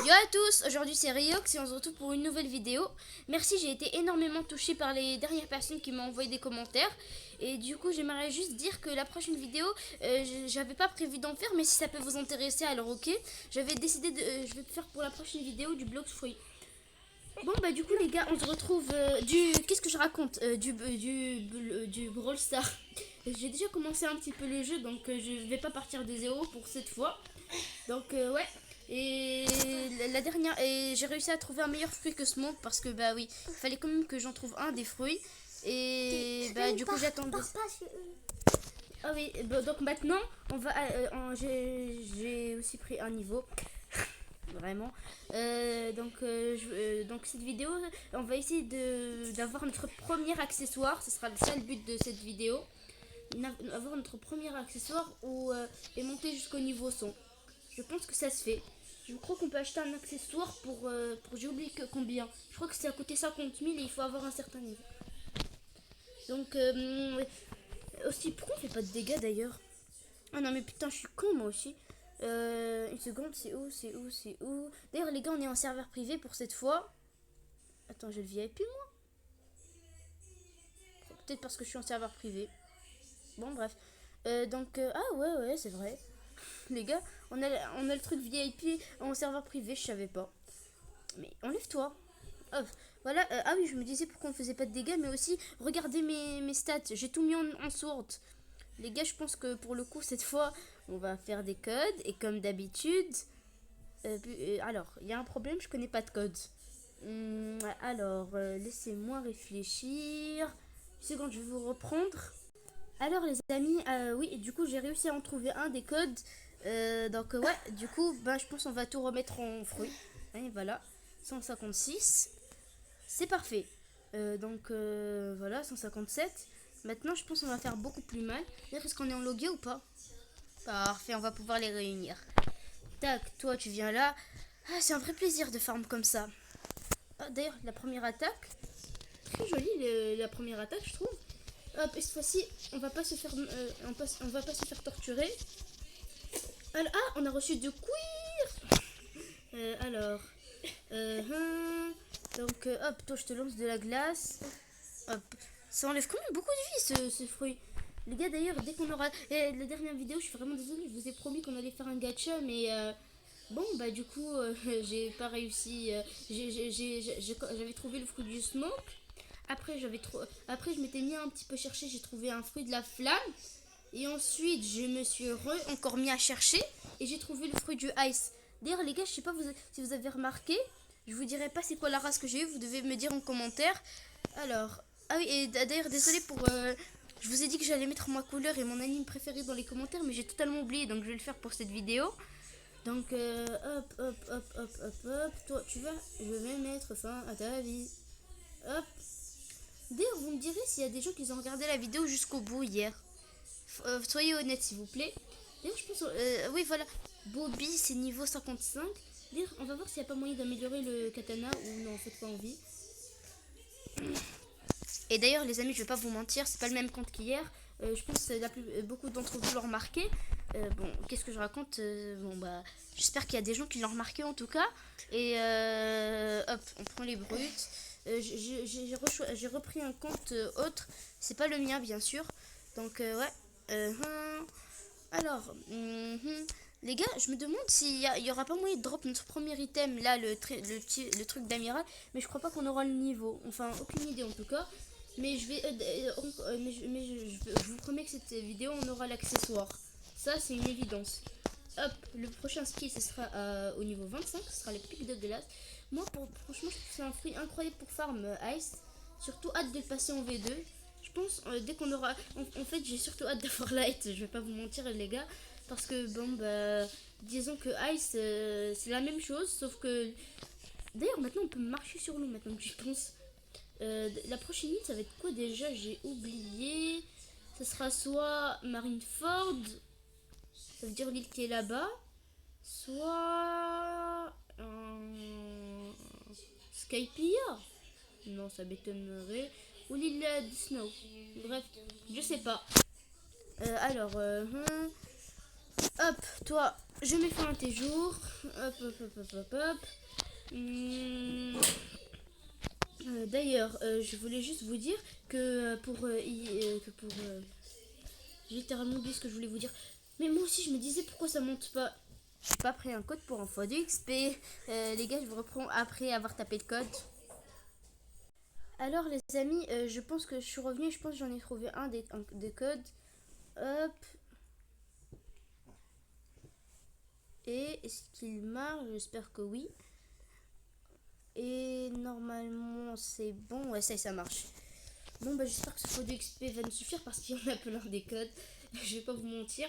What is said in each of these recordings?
Yo à tous, aujourd'hui c'est Riox et on se retrouve pour une nouvelle vidéo. Merci, j'ai été énormément touchée par les dernières personnes qui m'ont envoyé des commentaires. Et du coup j'aimerais juste dire que la prochaine vidéo, j'avais pas prévu d'en faire, mais si ça peut vous intéresser alors ok. J'avais décidé de, je vais faire pour la prochaine vidéo du bloc fruit. Bon bah du coup les gars, on se retrouve qu'est-ce que je raconte du Brawl Stars. J'ai déjà commencé un petit peu le jeu, donc je vais pas partir de zéro pour cette fois. Donc ouais. Et la dernière, et j'ai réussi à trouver un meilleur fruit que ce monde parce que bah oui, il fallait quand même que j'en trouve un des fruits. Et bah du coup j'attendais. Ah oui, bah, donc maintenant on va, j'ai aussi pris un niveau. Vraiment. Donc cette vidéo, on va essayer d'avoir notre premier accessoire. Ce sera ça le but de cette vidéo. Avoir notre premier accessoire et monter jusqu'au niveau 100. Je pense que ça se fait. Je crois qu'on peut acheter un accessoire pour j'ai oublié combien. Je crois que c'est à côté 50 000 et il faut avoir un certain niveau. Donc, aussi, pourquoi on fait pas de dégâts d'ailleurs? Ah non, mais putain, je suis con moi aussi. Une seconde, c'est où? D'ailleurs, les gars, on est en serveur privé pour cette fois. Attends, j'ai le VIP moi? Peut-être parce que je suis en serveur privé. Bon, bref. Ah ouais, c'est vrai. Les gars, on a le truc VIP en serveur privé, je savais pas. Mais enlève-toi. Hop, voilà. Ah oui, je me disais pourquoi on faisait pas de dégâts, mais aussi, regardez mes stats. J'ai tout mis en sword. Les gars, je pense que pour le coup, cette fois, on va faire des codes. Et comme d'habitude... alors, il y a un problème, je connais pas de code. Alors, laissez-moi réfléchir. Une seconde, je vais vous reprendre. Alors les amis, oui, du coup j'ai réussi à en trouver un des codes. Ouais, du coup, bah, je pense qu'on va tout remettre en fruits. Et voilà, 156. C'est parfait. Voilà, 157. Maintenant, je pense qu'on va faire beaucoup plus mal. D'ailleurs, est-ce qu'on est en logué ou pas? Parfait, on va pouvoir les réunir. Tac, toi tu viens là. Ah, c'est un vrai plaisir de farm comme ça. Ah, d'ailleurs, la première attaque. Très jolie la première attaque, je trouve. Hop, et cette fois-ci, on va pas se faire, on va pas se faire torturer. Alors, ah, on a reçu de cuir. Hop, toi, je te lance de la glace. Hop, ça enlève quand même beaucoup de vie, ce fruit. Les gars, d'ailleurs, dès qu'on aura... la dernière vidéo, je suis vraiment désolée, je vous ai promis qu'on allait faire un gacha, mais... Bon, bah du coup, j'ai pas réussi. J'avais trouvé le fruit du smoke. Après, je m'étais mis un petit peu chercher, j'ai trouvé un fruit de la flamme. Et ensuite, je me suis encore mis à chercher et j'ai trouvé le fruit du ice. D'ailleurs, les gars, je sais pas si vous avez remarqué, je vous dirai pas c'est quoi la race que j'ai eu, vous devez me dire en commentaire. Alors, ah oui, et d'ailleurs, désolé pour... je vous ai dit que j'allais mettre ma couleur et mon anime préféré dans les commentaires, mais j'ai totalement oublié, donc je vais le faire pour cette vidéo. Donc, hop. Toi, tu vois, je vais mettre fin à ta vie. Hop. D'ailleurs, vous me direz s'il y a des gens qui ont regardé la vidéo jusqu'au bout hier. Soyez honnête, s'il vous plaît. D'ailleurs, je pense... oui, voilà. Bobby, c'est niveau 55. D'ailleurs, on va voir s'il n'y a pas moyen d'améliorer le katana ou non, faites pas envie. Et d'ailleurs, les amis, je vais pas vous mentir, c'est pas le même compte qu'hier. Je pense que beaucoup d'entre vous l'ont remarqué. Bon, qu'est-ce que je raconte? Bon, bah, j'espère qu'il y a des gens qui l'ont remarqué en tout cas. Et hop, on prend les brutes. J'ai repris un compte autre. C'est pas le mien, bien sûr. Donc, ouais. Alors, les gars, je me demande s'il y aura pas moyen de drop notre premier item. Là, le truc d'amiral. Mais je crois pas qu'on aura le niveau. Enfin, aucune idée en tout cas. Mais je vais, je vous promets que cette vidéo, on aura l'accessoire. Ça, c'est une évidence. Hop, le prochain skill, ce sera au niveau 25. Ce sera les pics de glace. Moi, franchement, je trouve que c'est un fruit incroyable pour farm ice. Surtout hâte de le passer en V2. Je pense, dès qu'on aura... En fait, j'ai surtout hâte d'avoir light. Je vais pas vous mentir, les gars. Parce que, bon, bah... Disons que ice, c'est la même chose. Sauf que... D'ailleurs, maintenant, on peut marcher sur l'eau, maintenant que j'y pense. La prochaine île, ça va être quoi déjà? J'ai oublié. Ça sera soit Marineford, ça veut dire l'île qui est là-bas, soit Skypiea. Non, ça m'étonnerait. Ou l'île de Snow. Bref, je sais pas. Hop, toi, Je mets fin à tes jours. Hop, hop, hop, hop, hop, hop. Hum, D'ailleurs, je voulais juste vous dire que j'ai littéralement oublié ce que je voulais vous dire. Mais moi aussi, je me disais pourquoi ça monte pas. J'ai pas pris un code pour un fois du XP. Les gars, je vous reprends après avoir tapé le code. Alors, les amis, je pense que je suis revenue. Je pense que j'en ai trouvé un des codes. Hop. Et est-ce qu'il marche? J'espère que oui. Et normalement, c'est bon. Ouais, ça marche. Bon, bah, j'espère que ce code XP va nous suffire parce qu'il y en a plein des codes. Je vais pas vous mentir.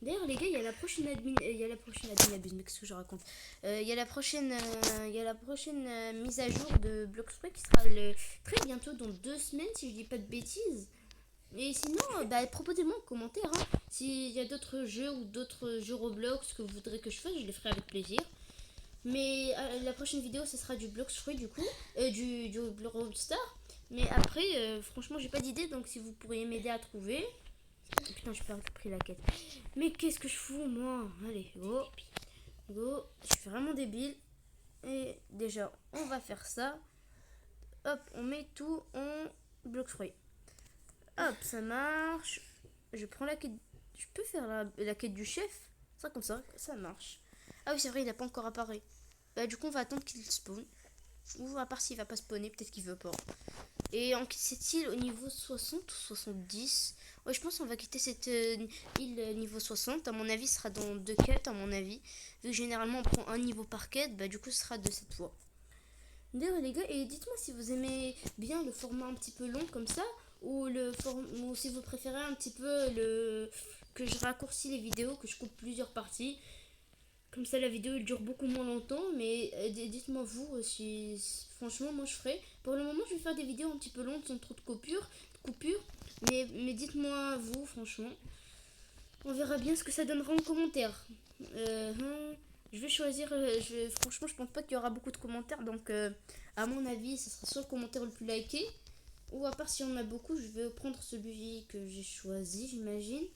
D'ailleurs, les gars, il y a la prochaine admin. Il y a la prochaine admin abuse, mais qu'est-ce que je raconte? Il y a la prochaine mise à jour de Bloxfree qui sera très bientôt, dans 2 semaines, si je dis pas de bêtises. Et sinon, bah, proposez-moi en commentaire. Hein. S'il y a d'autres jeux ou d'autres jeux Roblox que vous voudrez que je fasse, je les ferai avec plaisir. Mais la prochaine vidéo, ce sera du Bloxfree du coup, du Brawl Star. Mais après, franchement, j'ai pas d'idée, donc si vous pourriez m'aider à trouver. Putain, j'ai pas pris la quête. Mais qu'est-ce que je fous, moi? Allez, go. Go. Je suis vraiment débile. Et déjà, on va faire ça. Hop, on met tout en Bloxfree. Hop, ça marche. Je prends la quête. Je peux faire la quête du chef. Ça, comme ça marche. Ah oui, c'est vrai, il n'a pas encore apparu. Bah, du coup, on va attendre qu'il spawn. Ou à part s'il va pas spawner, peut-être qu'il veut pas. Et en quitte-t-il au niveau 60 ou 70? Ouais, je pense qu'on va quitter cette île niveau 60. À mon avis, ce sera dans 2 quêtes, à mon avis. Vu que généralement, on prend un niveau par quête, bah du coup, ce sera de cette fois. D'ailleurs, les gars, et dites-moi si vous aimez bien le format un petit peu long comme ça, ou si vous préférez un petit peu que je raccourcis les vidéos, que je coupe plusieurs parties. Comme ça, la vidéo elle dure beaucoup moins longtemps. Mais dites-moi vous si franchement, moi je ferai. Pour le moment, je vais faire des vidéos un petit peu longues sans trop de coupures. Mais dites-moi vous, franchement. On verra bien ce que ça donnera en commentaire. Je vais choisir. Franchement, je pense pas qu'il y aura beaucoup de commentaires. Donc, à mon avis, ce sera soit le commentaire le plus liké. Ou à part si on a beaucoup, je vais prendre celui que j'ai choisi, j'imagine.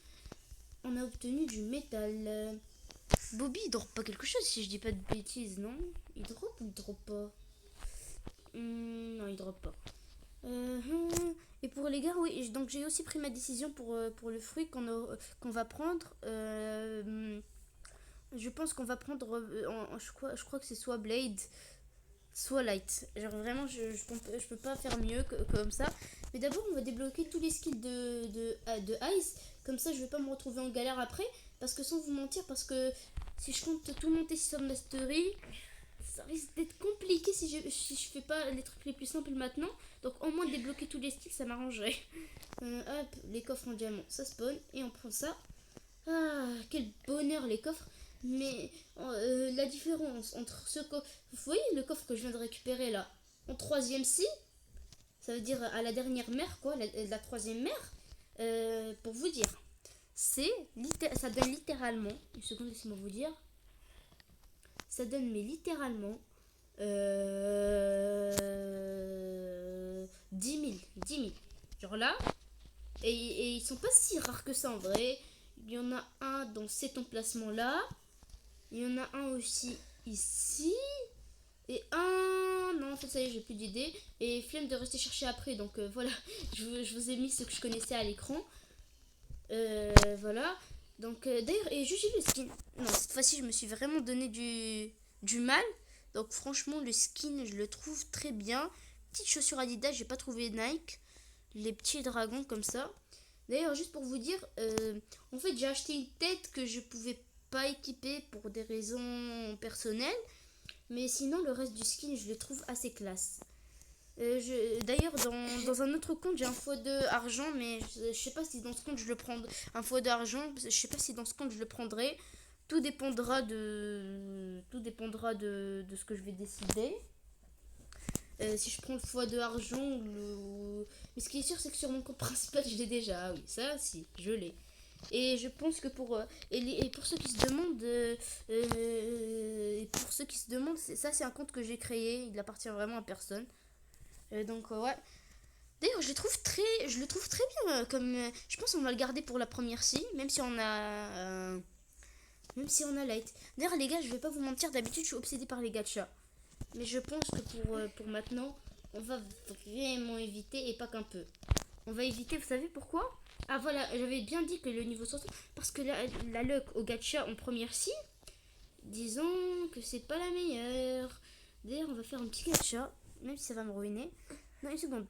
On a obtenu du métal. Bobby, il drop pas quelque chose si je dis pas de bêtises, non? Il drop ou il drop pas? Non, il drop pas. Et pour les gars, oui, donc j'ai aussi pris ma décision pour le fruit qu'on va prendre. Je pense qu'on va prendre, je crois que c'est soit Blade, soit Light. Genre vraiment, je peux pas faire mieux comme ça. Mais d'abord, on va débloquer tous les skills de Ice. Comme ça, je vais pas me retrouver en galère après. Parce que sans vous mentir, parce que si je compte tout monter sur Mastery, ça risque d'être compliqué si je fais pas les trucs les plus simples maintenant. Donc au moins débloquer tous les skills, ça m'arrangerait. Hop, les coffres en diamant, ça spawn. Et on prend ça. Ah, quel bonheur les coffres. Mais la différence entre ce coffre... Vous voyez le coffre que je viens de récupérer là? En troisième si, ça veut dire à la dernière mère, quoi, la troisième mère. Pour vous dire, ça donne littéralement... Une seconde, laissez-moi vous dire. Ça donne, mais littéralement... 10 000. Genre là. Et ils sont pas si rares que ça en vrai. Il y en a un dans cet emplacement là. Il y en a un aussi ici. Et un... Non, en fait, ça y est, j'ai plus d'idées. Et flemme de rester chercher après. Donc voilà, je vous ai mis ce que je connaissais à l'écran. Voilà. Donc d'ailleurs, et jugez le skin. Non, cette fois-ci, je me suis vraiment donné du mal. Donc franchement, le skin, je le trouve très bien. Petite chaussure Adidas, j'ai pas trouvé Nike. Les petits dragons comme ça. D'ailleurs, juste pour vous dire, en fait, j'ai acheté une tête que je pouvais pas équiper pour des raisons personnelles. Mais sinon, le reste du skin, je le trouve assez classe. D'ailleurs, dans un autre compte, j'ai un x2 argent, mais je sais pas si dans ce compte je le prendrai. Un x2 argent, je sais pas si dans ce compte je le prendrai. Tout dépendra de ce que je vais décider. Si je prends le x2 argent mais ce qui est sûr, c'est que sur mon compte principal, je l'ai déjà. Ah oui, ça, si, je l'ai. Et je pense que pour ceux qui se demandent, ça c'est un compte que j'ai créé. Il appartient vraiment à personne. Donc ouais. D'ailleurs, je le trouve très bien. Je pense qu'on va le garder pour la première si, même si on a Même si on a light. D'ailleurs, les gars, je vais pas vous mentir, d'habitude, je suis obsédée par les gachas. Mais je pense que pour maintenant, on va vraiment éviter et pas qu'un peu. On va éviter, vous savez pourquoi? Ah voilà, j'avais bien dit que le niveau 60, parce que la luck au gacha en première scie, disons que c'est pas la meilleure. D'ailleurs, on va faire un petit gacha, même si ça va me ruiner. Non, une seconde.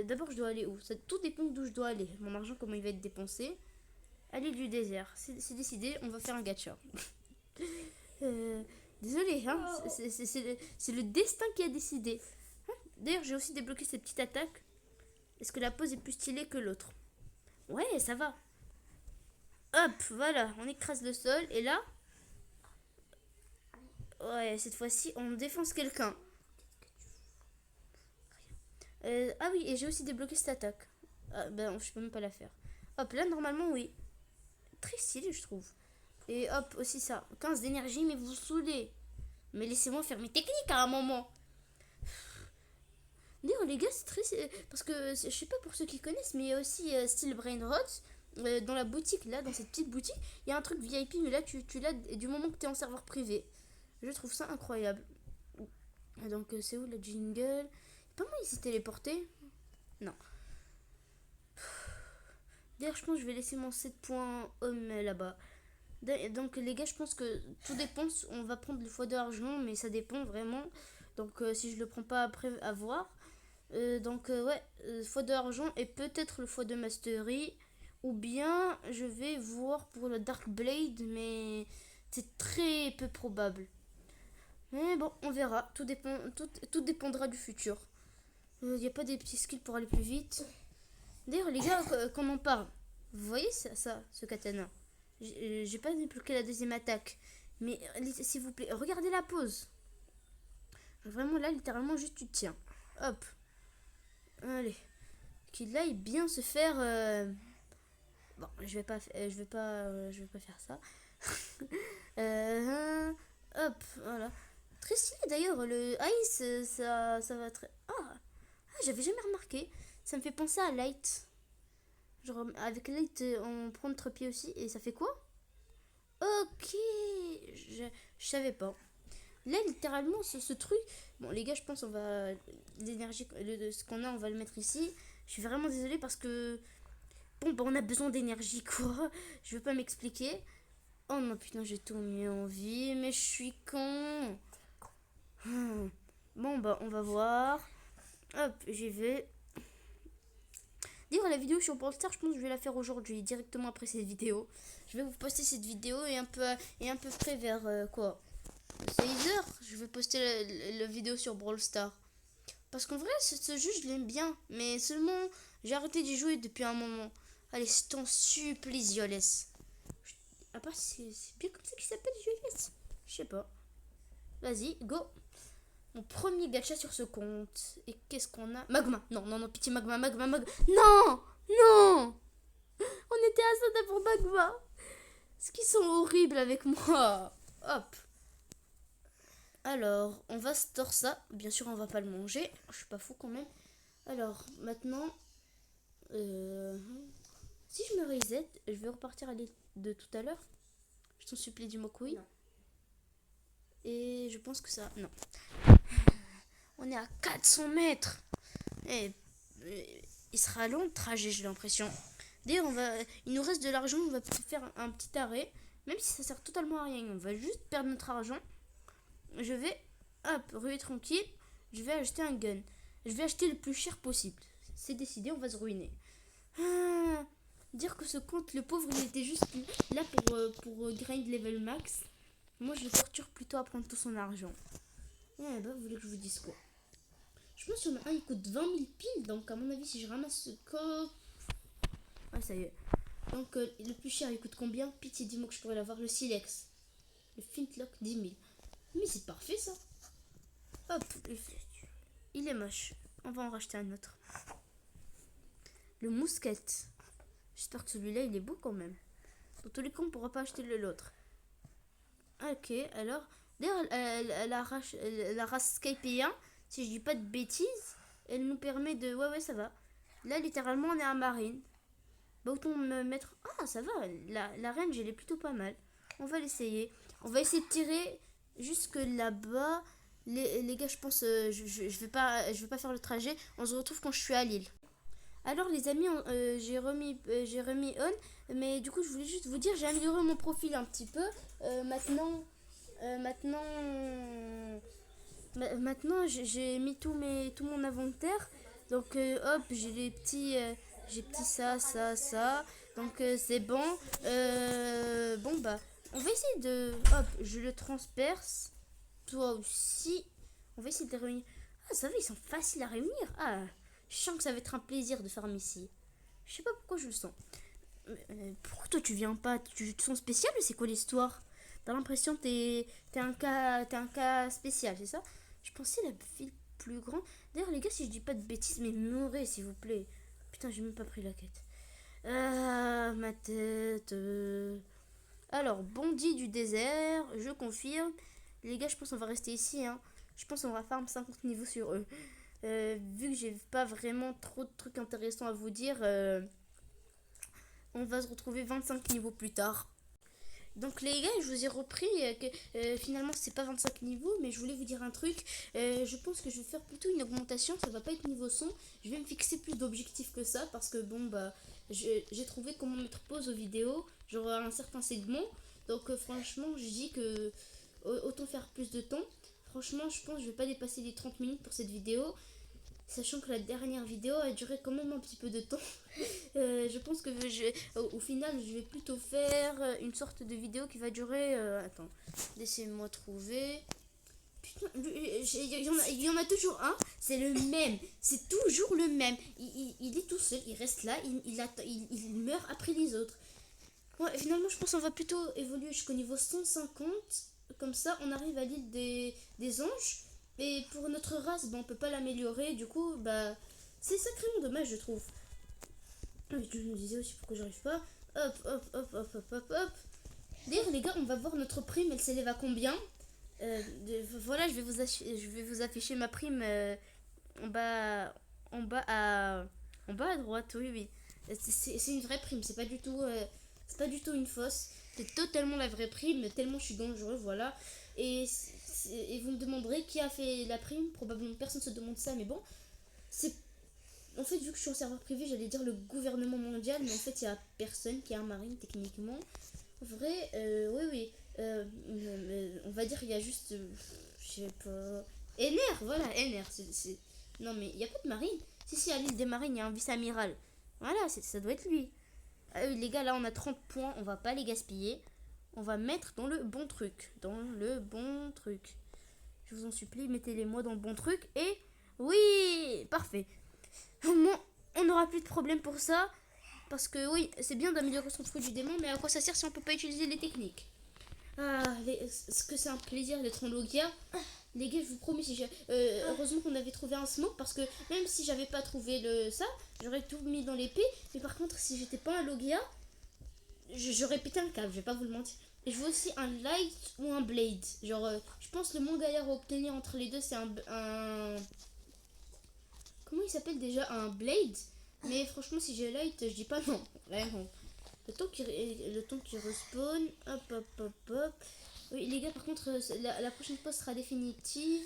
D'abord, je dois aller où? Ça tout dépend d'où je dois aller. Mon argent, comment il va être dépensé. Aller du désert, c'est décidé, on va faire un gacha. Désolé, hein, c'est le destin qui a décidé. Hein. D'ailleurs, j'ai aussi débloqué cette petite attaque. Est-ce que la pose est plus stylée que l'autre? Ouais, ça va. Hop, voilà, on écrase le sol. Et là, ouais, cette fois-ci, on défonce quelqu'un. Ah oui, et j'ai aussi débloqué cette attaque. Ah, ben, je peux même pas la faire. Hop, là, normalement, oui. Très stylé, je trouve. Et hop, aussi ça. 15 d'énergie, mais vous saoulez. Mais laissez-moi faire mes techniques à un moment. D'ailleurs, les gars, c'est très. Parce que je sais pas pour ceux qui connaissent, mais il y a aussi Steel Brain Rot. Dans la boutique, là, dans cette petite boutique, il y a un truc VIP, mais là, tu l'as du moment que tu es en serveur privé. Je trouve ça incroyable. Donc, c'est où la jingle? Pas moi, il s'est téléporté. Non. D'ailleurs, je pense que je vais laisser mon 7 points homme là-bas. Donc, les gars, je pense que tout dépend. On va prendre le x2 argent, mais ça dépend vraiment. Donc, si je le prends pas après, à voir. Ouais, x2 argent et peut-être le x2 mastery. Ou bien je vais voir pour le Dark Blade, mais c'est très peu probable. Mais bon, on verra. Tout dépendra du futur. Il n'y a pas des petits skills pour aller plus vite. D'ailleurs, les gars, quand on parle, vous voyez ça, ce katana? J'ai pas débloqué la deuxième attaque. Mais s'il vous plaît, regardez la pose. Vraiment là, littéralement, juste tu te tiens. Hop. Allez. Qu'il aille bien se faire. Bon, je vais pas faire ça. Hop, voilà. Très stylé d'ailleurs, le Ice, ça va très. J'avais jamais remarqué. Ça me fait penser à Light. Genre, avec Light, on prend notre pied aussi. Et ça fait quoi? Ok. Je savais pas. Là, littéralement, ce truc. Bon, les gars, je pense on va. L'énergie, ce qu'on a, on va le mettre ici. Je suis vraiment désolée parce que. Bon, bah, on a besoin d'énergie, quoi. Je veux pas m'expliquer. Oh non, putain, j'ai tout mis en vie. Mais je suis con. Bon, bah, on va voir. Hop, j'y vais. D'ailleurs, la vidéo sur Brawl Stars, je pense que je vais la faire aujourd'hui, directement après cette vidéo. Je vais vous poster cette vidéo et un peu près vers quoi 16h, je vais poster la vidéo sur Brawl Stars. Parce qu'en vrai, ce jeu, je l'aime bien. Mais seulement, j'ai arrêté d'y jouer depuis un moment. Allez, c'est ton supplice, Yoles. À part, c'est bien comme ça qu'il s'appelle, Yoles. Je sais pas. Vas-y, go. Mon premier gacha sur ce compte. Et qu'est-ce qu'on a? Magma. Non, non, non, pitié, Magma. Non! Non! On était à ça pour Magma. Ce qu'ils sont horribles avec moi. Hop. Alors, on va store ça. Bien sûr, on va pas le manger. Je suis pas fou quand même. Alors, maintenant... si je me reset, je vais repartir à l'île de tout à l'heure. Je t'en supplie, dis-moi que oui. Et je pense que ça... Non. On est à 400 mètres. Et il sera long le trajet, j'ai l'impression. D'ailleurs, il nous reste de l'argent. On va faire un petit arrêt. Même si ça sert totalement à rien. On va juste perdre notre argent. Je vais, hop, ruer tranquille. Je vais acheter un gun. Je vais acheter le plus cher possible. C'est décidé, on va se ruiner. Dire que ce compte, le pauvre, il était juste là pour grind level max. Moi, je le torture plutôt à prendre tout son argent. Bah, vous voulez que je vous dise quoi? Je pense qu'il y en a un, il coûte 20 000 piles. Donc, à mon avis, si je ramasse ce coffre... Ah, ça y est. Donc, le plus cher, il coûte combien? Pitié, dis-moi que je pourrais l'avoir. Le Silex. Le Flintlock, 10 000. Mais c'est parfait, ça. Hop. Il est moche. On va en racheter un autre. Le Mousquette. J'espère que celui-là, il est beau quand même. Dans tous les cas, on ne pourra pas acheter l'autre. Ok, alors... D'ailleurs, la race Skypéen, si je dis pas de bêtises, elle nous permet de... Ouais, ça va. Là, littéralement, on est à Marine. Bah, autant me mettre... Ah, ça va. La range, elle est plutôt pas mal. On va l'essayer. On va essayer de tirer jusque là-bas. Les gars, je pense, je vais pas faire le trajet. On se retrouve quand je suis à Lille. Alors les amis, j'ai remis on, mais du coup je voulais juste vous dire, j'ai amélioré mon profil un petit peu. Maintenant, maintenant, maintenant j'ai mis tout mon inventaire. Donc hop, j'ai petit ça. Donc c'est bon. Bon bah, on va essayer de, hop, je le transperce. Toi aussi, on va essayer de les réunir. Ah ça va, ils sont faciles à réunir. Ah. Je sens que ça va être un plaisir de faire ici. Je sais pas pourquoi je le sens. Pourquoi toi tu viens pas? Tu te sens spécial ou c'est quoi l'histoire? T'as l'impression que t'es un cas spécial, c'est ça? Je pensais la ville plus grande. D'ailleurs les gars, si je dis pas de bêtises, mais mourrez s'il vous plaît. Putain, j'ai même pas pris la quête. Ah, ma tête. Alors, bandit du désert, je confirme. Les gars, je pense qu'on va rester ici. Hein. Je pense qu'on va farm 50 niveaux sur eux. Vu que j'ai pas vraiment trop de trucs intéressants à vous dire, on va se retrouver 25 niveaux plus tard. Donc les gars, je vous ai repris que finalement c'est pas 25 niveaux, mais je voulais vous dire un truc. Je pense que je vais faire plutôt une augmentation, ça va pas être niveau son. Je vais me fixer plus d'objectifs que ça parce que bon bah j'ai trouvé comment mettre pause aux vidéos, genre un certain segment. Donc franchement, je dis que autant faire plus de temps. Franchement, je pense que je vais pas dépasser les 30 minutes pour cette vidéo. Sachant que la dernière vidéo a duré quand même un petit peu de temps. Je pense que au final, je vais plutôt faire une sorte de vidéo qui va durer... attends, laissez-moi trouver... Putain, il y en a toujours un, c'est le même. C'est toujours le même. Il est tout seul, il reste là, il meurt après les autres. Ouais, finalement, je pense qu'on va plutôt évoluer jusqu'au niveau 150. Comme ça, on arrive à l'île des anges. Et pour notre race, bah, on peut pas l'améliorer. Du coup, bah, c'est sacrément dommage, je trouve. Je me disais aussi pourquoi j'arrive pas. Hop. D'ailleurs, les gars, on va voir notre prime. Elle s'élève à combien? Voilà, je vais vous afficher ma prime en bas, en bas en bas à droite. Oui. C'est une vraie prime. C'est pas du tout une fausse. C'est totalement la vraie prime. Tellement je suis dangereux, voilà. Et vous me demanderez qui a fait la prime. Probablement personne se demande ça, mais bon. C'est En fait, vu que je suis en serveur privé, j'allais dire le gouvernement mondial, mais en fait, il y a personne qui a un marine techniquement. En vrai, oui. On va dire il y a juste, je sais pas, NR, voilà, NR. Non, mais il n'y a pas de marine. Si, à l'île des marines, il y a un vice-amiral. Voilà, ça doit être lui. Ah oui, les gars, là, on a 30 points, on va pas les gaspiller. On va mettre dans le bon truc. Dans le bon truc. Je vous en supplie, mettez-les moi dans le bon truc. Et oui, parfait. Au moins, on n'aura plus de problème pour ça. Parce que oui, c'est bien d'améliorer son fruit du démon, mais à quoi ça sert si on peut pas utiliser les techniques? Est-ce que c'est un plaisir d'être en Logia? Les gars, je vous promets, heureusement qu'on avait trouvé un smoke, parce que même si j'avais pas trouvé ça, j'aurais tout mis dans l'épée. Mais par contre, si j'étais pas un Logia, j'aurais pété un câble, je vais pas vous le mentir. Et je veux aussi un light ou un blade. Genre, je pense que le moins galère à obtenir entre les deux, c'est un... Comment il s'appelle déjà? Un blade. Mais franchement, si j'ai light, je dis pas non. Vraiment. Le temps qui respawn. Hop. Oui, les gars, par contre, la prochaine pause sera définitive.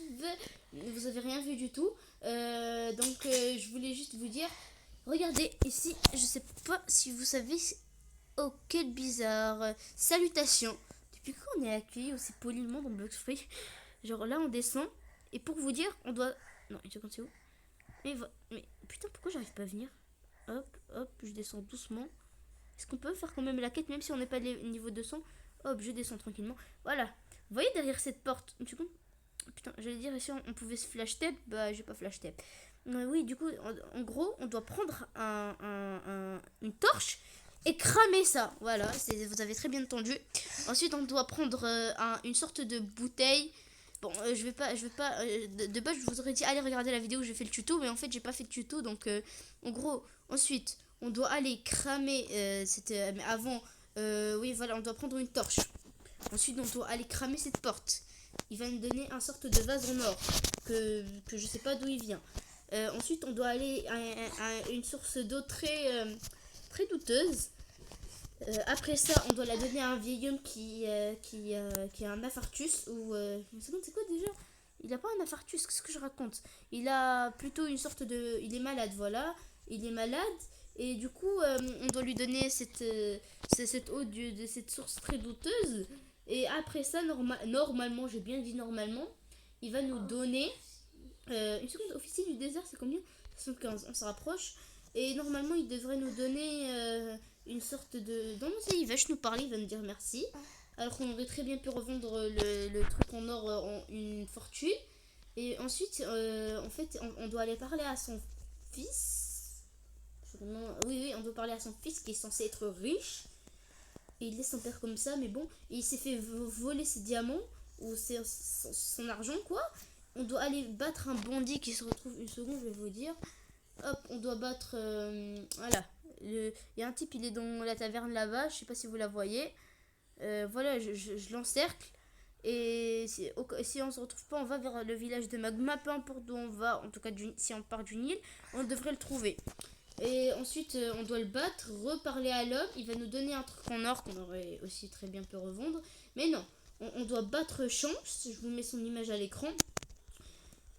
Vous avez rien vu du tout. Donc, je voulais juste vous dire. Regardez, ici, je sais pas si vous savez. Oh, quel bizarre. Salutations. Depuis quand on est accueilli aussi poliment dans Blox Free? Genre là, on descend. Et pour vous dire, on doit. Non, je compte c'est où? Mais putain, pourquoi j'arrive pas à venir? Hop, je descends doucement. Est-ce qu'on peut faire quand même la quête même si on n'est pas niveau 200? Hop, je descends tranquillement. Voilà. Vous voyez derrière cette porte? Putain, j'allais dire ici on pouvait se flash tape. Bah, j'ai pas flash tape. Oui, du coup, en gros, on doit prendre une torche et cramer ça. Voilà, vous avez très bien entendu. Ensuite, on doit prendre une sorte de bouteille. Bon, je vais pas de base, je vous aurais dit allez regarder la vidéo où j'ai fait le tuto, mais en fait j'ai pas fait de tuto, donc en gros, ensuite on doit aller cramer mais avant, oui voilà, on doit prendre une torche. Ensuite on doit aller cramer cette porte. Il va nous donner un sorte de vase en or que je sais pas d'où il vient. Ensuite on doit aller à une source d'eau très douteuse. Après ça, on doit la donner à un vieil homme qui a un infarctus. Ou. Une seconde, c'est quoi déjà? Il a pas un infarctus, qu'est-ce que je raconte? Il a plutôt une sorte de. Il est malade, voilà. Il est malade. Et du coup, on doit lui donner cette eau de cette source très douteuse. Et après ça, normalement, j'ai bien dit normalement, il va nous donner. Une seconde, officier du désert, c'est combien? 75, on se rapproche. Et normalement, il devrait nous donner une sorte de. Non, il va juste nous parler, il va nous dire merci. Alors qu'on aurait très bien pu revendre le truc en or en une fortune. Et ensuite, en fait, on doit aller parler à son fils. Oui, on doit parler à son fils qui est censé être riche. Et il laisse son père comme ça, mais bon, il s'est fait voler ses diamants, ou son argent, quoi. On doit aller battre un bandit qui se retrouve, une seconde, je vais vous dire. Hop, on doit battre. Voilà. Il y a un type, il est dans la taverne là-bas, je sais pas si vous la voyez. Voilà, je l'encercle. Et si on se retrouve pas, on va vers le village de Magma, peu importe d'où on va, en tout cas si on part du Nil, on devrait le trouver. Et ensuite, on doit le battre, reparler à l'homme. Il va nous donner un truc en or qu'on aurait aussi très bien pu revendre. Mais non, on doit battre Chance. Je vous mets son image à l'écran.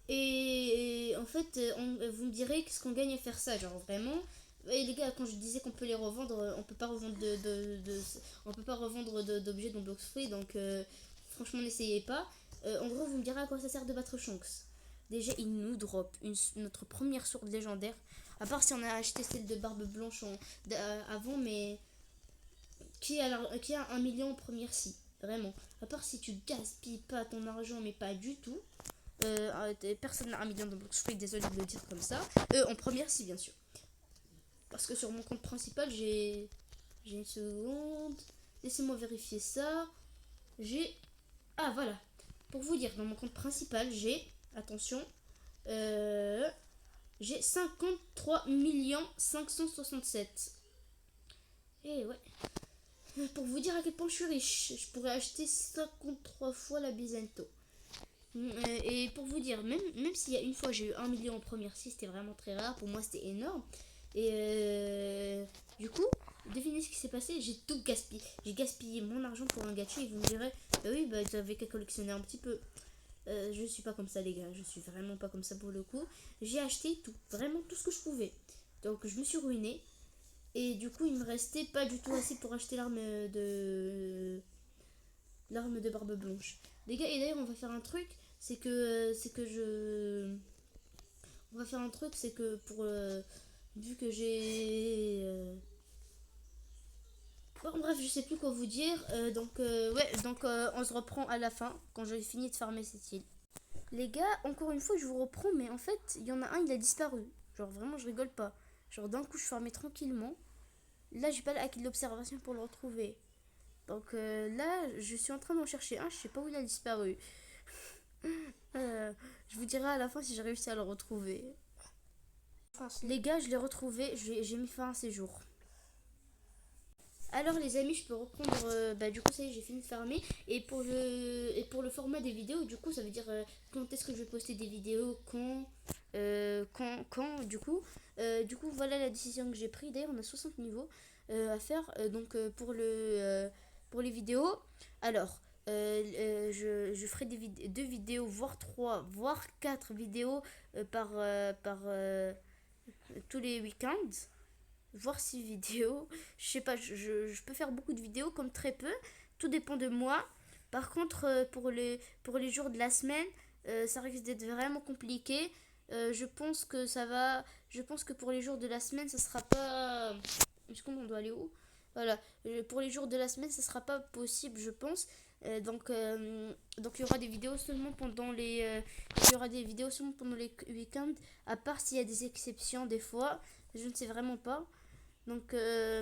Et en fait, vous me direz qu'est-ce qu'on gagne à faire ça, genre vraiment. Et les gars, quand je disais qu'on peut les revendre, on peut pas revendre on peut pas revendre d'objets dans Blox Free, donc franchement n'essayez pas. En gros, vous me direz à quoi ça sert de battre Shanks. Déjà, il nous drop notre première sourde légendaire. À part si on a acheté celle de Barbe Blanche avant, mais qui a 1 million en première si, vraiment. À part si tu gaspilles pas ton argent, mais pas du tout. Personne n'a 1 million de Blox Free, désolé de le dire comme ça. En première si, bien sûr. Parce que sur mon compte principal, j'ai une seconde. Laissez-moi vérifier ça. J'ai. Ah, voilà. Pour vous dire, dans mon compte principal, j'ai. Attention. J'ai 53 567. Et ouais. Pour vous dire à quel point je suis riche, je pourrais acheter 53 fois la Bizento. Et pour vous dire, même s'il y a une fois j'ai eu 1 million en première si, c'était vraiment très rare. Pour moi, c'était énorme. Et du coup, devinez ce qui s'est passé. J'ai tout gaspillé. J'ai gaspillé mon argent pour un gâchis. Et vous me direz, bah oui, bah tu avais qu'à collectionner un petit peu. Je suis pas comme ça, les gars. Je suis vraiment pas comme ça pour le coup. J'ai acheté tout, vraiment tout ce que je pouvais. Donc je me suis ruiné. Et du coup, il me restait pas du tout assez pour acheter l'arme de Barbe Blanche. Les gars, et d'ailleurs, on va faire un truc. On va faire un truc, c'est que pour vu que j'ai bon, bref, je sais plus quoi vous dire. On se reprend à la fin quand j'ai fini de farmer cette île. Les gars, encore une fois, je vous reprends, mais en fait, il y en a un, il a disparu. Genre vraiment, je rigole pas. Genre d'un coup, je farmais tranquillement. Là, j'ai pas le hack d'observation pour le retrouver. Donc là, je suis en train d'en chercher un. Je sais pas où il a disparu. Je vous dirai à la fin si j'ai réussi à le retrouver. Les gars, je l'ai retrouvé. J'ai mis fin à ces jours. Alors les amis, je peux reprendre. Du coup, ça y est, j'ai fini de farmer. Et pour le format des vidéos, du coup, ça veut dire quand est-ce que je vais poster des vidéos, quand, du coup. Du coup, voilà la décision que j'ai prise. D'ailleurs, on a 60 niveaux à faire. Pour les vidéos, alors, je ferai deux vidéos, voire 3, voire 4 vidéos par tous les week-ends, voire 6 vidéos. Je sais pas, je peux faire beaucoup de vidéos comme très peu. Tout dépend de moi. Par contre, pour les jours de la semaine, ça risque d'être vraiment compliqué. Je pense que ça va. Je pense que pour les jours de la semaine, ça sera pas. Est-ce qu'on doit aller où? Voilà. Pour les jours de la semaine, ça sera pas possible, je pense. Donc il y aura des vidéos seulement pendant les week-ends, à part s'il y a des exceptions des fois, je ne sais vraiment pas. Donc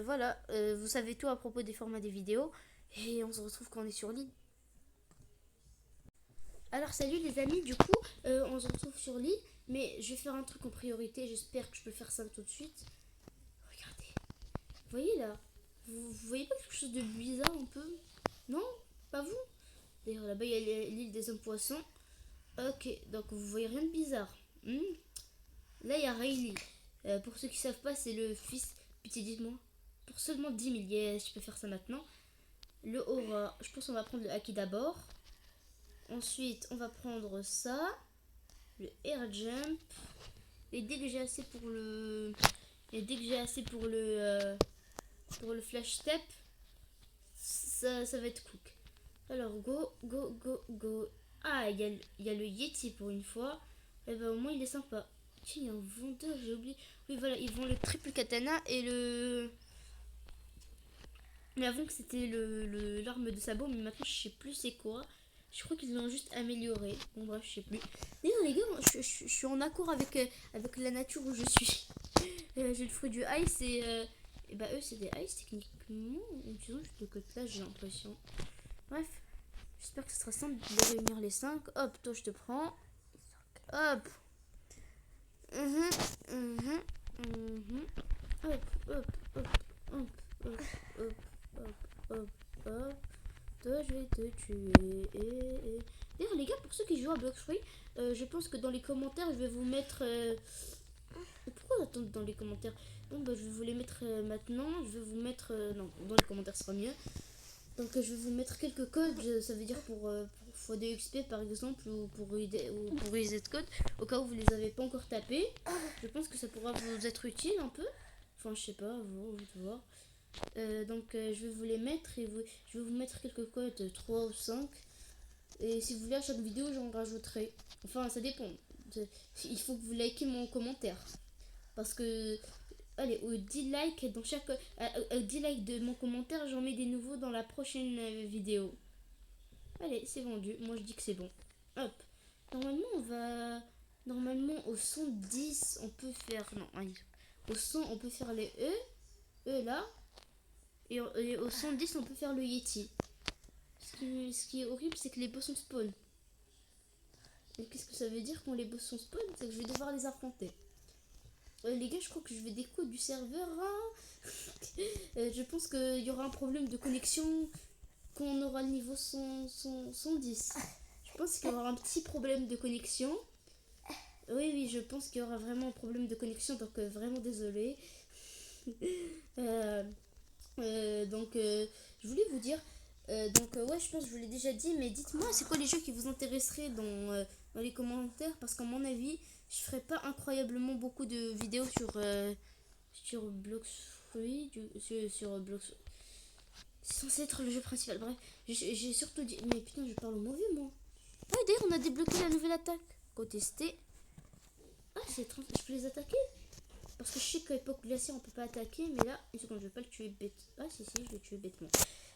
voilà, vous savez tout à propos des formats des vidéos et on se retrouve quand on est sur l'île. Alors salut les amis, du coup on se retrouve sur l'île, mais je vais faire un truc en priorité, j'espère que je peux faire ça tout de suite. Regardez, vous voyez là, vous voyez pas quelque chose de bizarre un peu? Non? Pas vous? D'ailleurs là-bas il y a l'île des hommes poissons. Ok, donc vous voyez rien de bizarre. Là il y a Rayleigh. Pour ceux qui savent pas, c'est le fils. Pitié, dites-moi. pour seulement 10 000. Yes, je peux faire ça maintenant. Le aura, je pense qu'on va prendre le haki d'abord. Ensuite, on va prendre ça. Le air jump. Et dès que j'ai assez pour le... Et dès que j'ai assez pour le flash step, ça va être quick. Alors, go, go, go, go. Ah, il y a le Yeti pour une fois. Et bah, au moins, il est sympa. Tiens, il y a un vendeur, j'ai oublié. Oui, voilà, ils vend le triple katana et le... Mais avant que c'était l'arme de sabot, mais maintenant, je sais plus c'est quoi. Je crois qu'ils l'ont juste amélioré. Bon, bref, je sais plus. D'ailleurs, les gars, moi, je suis en accord avec la nature où je suis. J'ai le fruit du ice et bah, eux, c'est des ice techniquement. Ils ont juste le code là, j'ai l'impression. Bref, j'espère que ce sera simple de réunir les 5. Hop, toi, je te prends. Hop. Mhm, mhm, mhm. Hop, hop, hop, hop, hop, hop, hop, hop, hop. Toi, je vais te tuer. D'ailleurs, les gars, pour ceux qui jouent à Blox Free, je pense que dans les commentaires, je vais vous mettre. Pourquoi attendre dans les commentaires? Bon, bah, je vais vous les mettre maintenant. Je vais vous mettre. Non, dans les commentaires, ce sera mieux. Donc, je vais vous mettre quelques codes. Ça veut dire pour XP par exemple, ou pour IZ code, au cas où vous les avez pas encore tapés. Je pense que ça pourra vous être utile un peu. Enfin, je sais pas, vous voir. Je vais vous les mettre et je vais vous mettre quelques codes, 3 ou 5. Et si vous voulez, à chaque vidéo, j'en rajouterai. Enfin, ça dépend. Il faut que vous likez mon commentaire. Parce que, allez, au 10 likes, dans chaque, 10 likes de mon commentaire, j'en mets des nouveaux dans la prochaine vidéo. Allez, c'est vendu. Moi, je dis que c'est bon. Hop. Normalement, on va... Normalement, au son 10, on peut faire... Non, allez. Au son, on peut faire les E. E, là. Et au 110, on peut faire le Yeti. Ce qui est horrible, c'est que les boss sont spawn. Et qu'est-ce que ça veut dire quand les boss sont spawn? C'est que je vais devoir les affronter. Les gars, je crois que je vais décoder du serveur. Hein. Je pense qu'il y aura un problème de connexion quand on aura le niveau 110. Je pense qu'il y aura un petit problème de connexion. Oui, oui, je pense qu'il y aura vraiment un problème de connexion, donc vraiment désolé. Je voulais vous dire, ouais, je pense que je vous l'ai déjà dit, mais dites-moi, c'est quoi les jeux qui vous intéresseraient dans les commentaires, parce qu'à mon avis, je ferai pas incroyablement beaucoup de vidéos sur Blox Free, sur Blox. C'est censé être le jeu principal, bref, j'ai surtout dit, mais putain, je parle au mauvais, moi. Ah, d'ailleurs, on a débloqué la nouvelle attaque. Contester. Ah, je peux les attaquer? Parce que je sais qu'à l'époque glaciaire on peut pas attaquer, mais là, une seconde, je vais pas le tuer bête. Ah si si, je vais le tuer bêtement.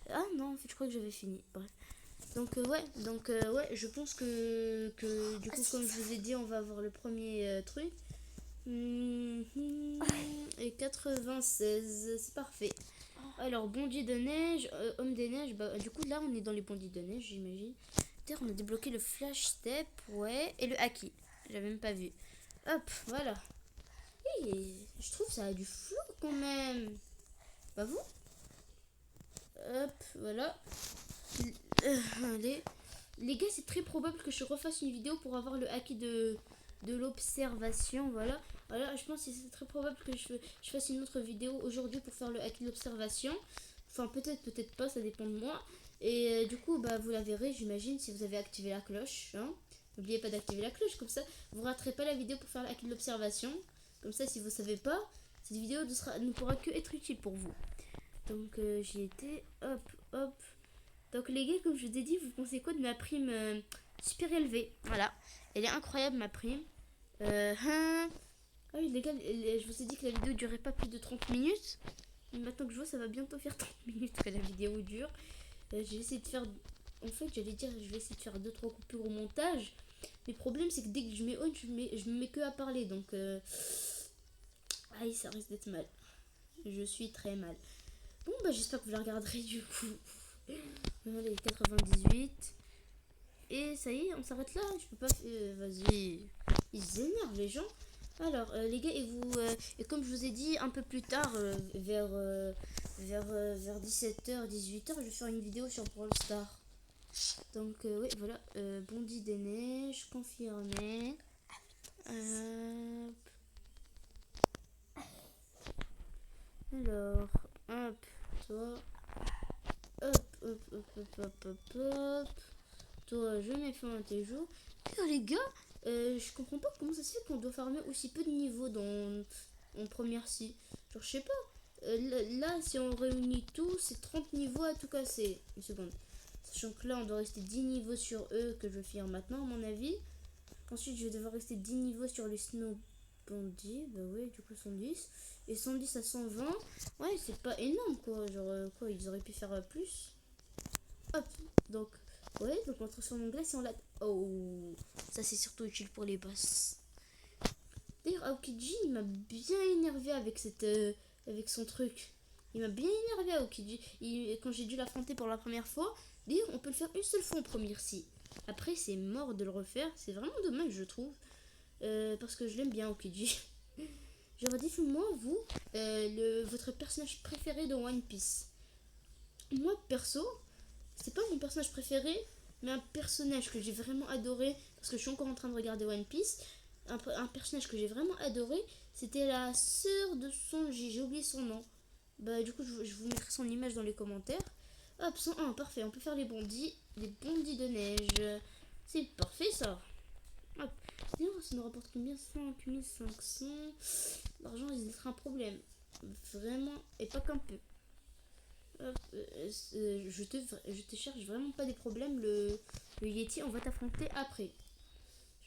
Ah non, en fait je crois que j'avais fini. Bref. Ouais, je pense que du coup comme je vous ai dit, on va avoir le premier truc. Et 96, c'est parfait. Alors bandit de neige, homme des neiges, bah du coup là on est dans les bandits de neige, j'imagine. D'ailleurs on a débloqué le flash step, ouais, et le haki. J'avais même pas vu. Hop, voilà. Et je trouve ça a du flou quand même. Pas vous? Hop, voilà. Allez. Les gars, c'est très probable que je refasse une vidéo pour avoir le haki de l'observation. Voilà. Voilà, je pense que c'est très probable que je fasse une autre vidéo aujourd'hui pour faire le haki de l'observation. Enfin, peut-être, peut-être pas, ça dépend de moi. Et du coup, bah, vous la verrez, j'imagine, si vous avez activé la cloche. Hein. N'oubliez pas d'activer la cloche, comme ça, vous raterez pas la vidéo pour faire le haki de l'observation. Comme ça, si vous savez pas, cette vidéo ne pourra que être utile pour vous. Donc, j'y étais. Hop, hop. Donc, les gars, comme je vous ai dit, vous pensez quoi de ma prime super élevée? Voilà. Elle est incroyable, ma prime. Ah oui, les gars, je vous ai dit que la vidéo durait pas plus de 30 minutes. Mais maintenant que je vois, ça va bientôt faire 30 minutes que la vidéo dure. J'ai essayé de faire... En fait, j'allais dire, je vais essayer de faire 2-3 coupures au montage. Mais le problème, c'est que dès que je mets on, je me mets que à parler. Donc... Aïe, ça risque d'être mal. Je suis très mal. Bon, bah j'espère que vous la regarderez du coup. Allez, 98. Et ça y est, on s'arrête là. Je peux pas... vas-y. Ils s'énervent, les gens. Alors, les gars, et comme je vous ai dit, un peu plus tard, vers 17h, 18h, je vais faire une vidéo sur Brawl Stars. Donc, oui, voilà. Bondi des neiges, confirmé. Alors, Hop, toi. Hop, hop, hop, hop, hop, hop, hop. Toi, je mets fin à tes jours. Putain, les gars, je comprends pas comment ça se fait qu'on doit farmer aussi peu de niveaux en première si. Genre, je sais pas. Là, si on réunit tout, c'est 30 niveaux à tout casser. Une seconde. Sachant que là, on doit rester 10 niveaux sur eux, que je vais finir maintenant, à mon avis. Ensuite, je vais devoir rester 10 niveaux sur les Snow Bandits. Bah ouais, du coup, 110. Et 110 à 120. Ouais, c'est pas énorme, quoi. Genre, quoi, ils auraient pu faire plus. Hop, donc, ouais, donc on transforme en glace et on la... Oh, ça c'est surtout utile pour les boss. D'ailleurs, Aokiji, il m'a bien énervé avec avec son truc. Il m'a bien énervé, Aokiji. Quand j'ai dû l'affronter pour la première fois, d'ailleurs, on peut le faire une seule fois en première si. Après, c'est mort de le refaire. C'est vraiment dommage, je trouve. Parce que je l'aime bien, Aokiji. J'aurais dit, moi, vous, votre personnage préféré de One Piece. Moi, perso, c'est pas mon personnage préféré, mais un personnage que j'ai vraiment adoré, parce que je suis encore en train de regarder One Piece. Un personnage que j'ai vraiment adoré, c'était la sœur de Sanji, j'ai oublié son nom. Bah, du coup, je vous mettrai son image dans les commentaires. Hop, 101, parfait, on peut faire les bondis de neige. C'est parfait ça. Hop, d'ailleurs, ça nous rapporte combien? 5500. L'argent, il sera un problème. Vraiment, et pas qu'un peu. Hop, je te cherche vraiment pas des problèmes. Le Yeti, on va t'affronter après.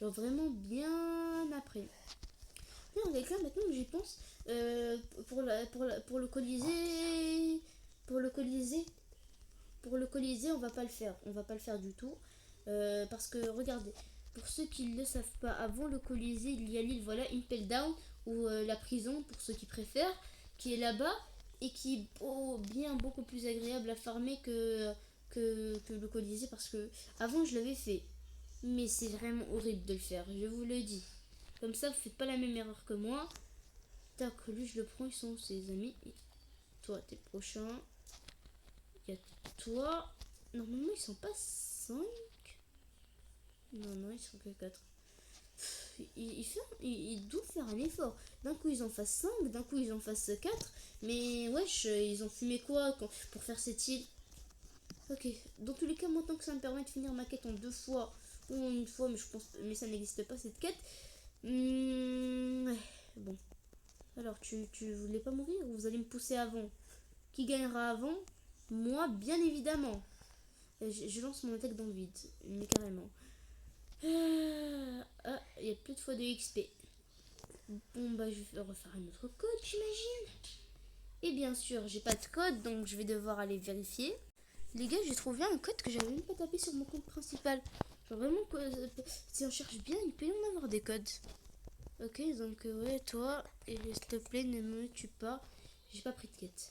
Genre vraiment bien après. Non, les gars, maintenant que j'y pense, pour le Colisée, pour le Colisée, on va pas le faire. On va pas le faire du tout. Parce que, regardez, pour ceux qui ne le savent pas, avant le Colisée, il y a l'île, voilà, Impel Down, ou la prison, pour ceux qui préfèrent, qui est là-bas, et qui est beaucoup plus agréable à farmer que le Colisée, parce que avant je l'avais fait. Mais c'est vraiment horrible de le faire, je vous le dis. Comme ça, vous faites pas la même erreur que moi. Tac, lui je le prends, ils sont ses amis. Et toi, t'es le prochain. Il y a toi. Normalement, ils sont pas 5. Non, ils sont que 4. Il doit faire un effort. D'un coup, ils en fassent 5, d'un coup, ils en fassent 4. Mais wesh, ils ont fumé quoi pour faire cette île? Ok, dans tous les cas, moi, tant que ça me permet de finir ma quête en 2 fois ou en une fois, mais ça n'existe pas cette quête. Ouais, bon. Alors, tu voulais pas mourir ou vous allez me pousser avant? Qui gagnera avant? Moi, bien évidemment. Je lance mon attaque dans le vide, mais carrément. Ah, il y a plus de fois de XP. Bon, bah, je vais refaire un autre code, j'imagine. Et bien sûr, j'ai pas de code, donc je vais devoir aller vérifier. Les gars, j'ai trouvé un code que j'avais même pas tapé sur mon compte principal. Genre vraiment, si on cherche bien, il peut y en avoir des codes. Ok, donc ouais, toi, et s'il te plaît, ne me tue pas. J'ai pas pris de quête.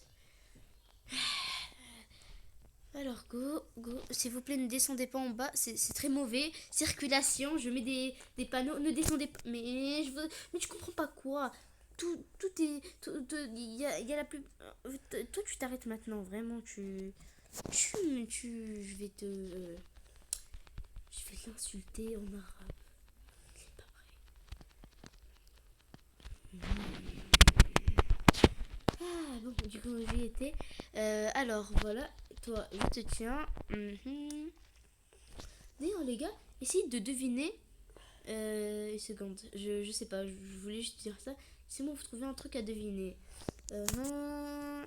Alors, go. S'il vous plaît, ne descendez pas en bas. C'est très mauvais. Circulation, je mets des panneaux. Ne descendez pas. Mais tu comprends pas quoi? Tout est. Il y a la plus. Toi, tu t'arrêtes maintenant. Vraiment, je vais te. Je vais l'insulter en arabe. C'est pas vrai. Ah, bon, du coup, j'y étais. Alors, voilà. Toi, je te tiens. D'ailleurs, les gars, essayez de deviner. Une seconde, je sais pas, je voulais juste dire ça. C'est moi, vous trouvez un truc à deviner.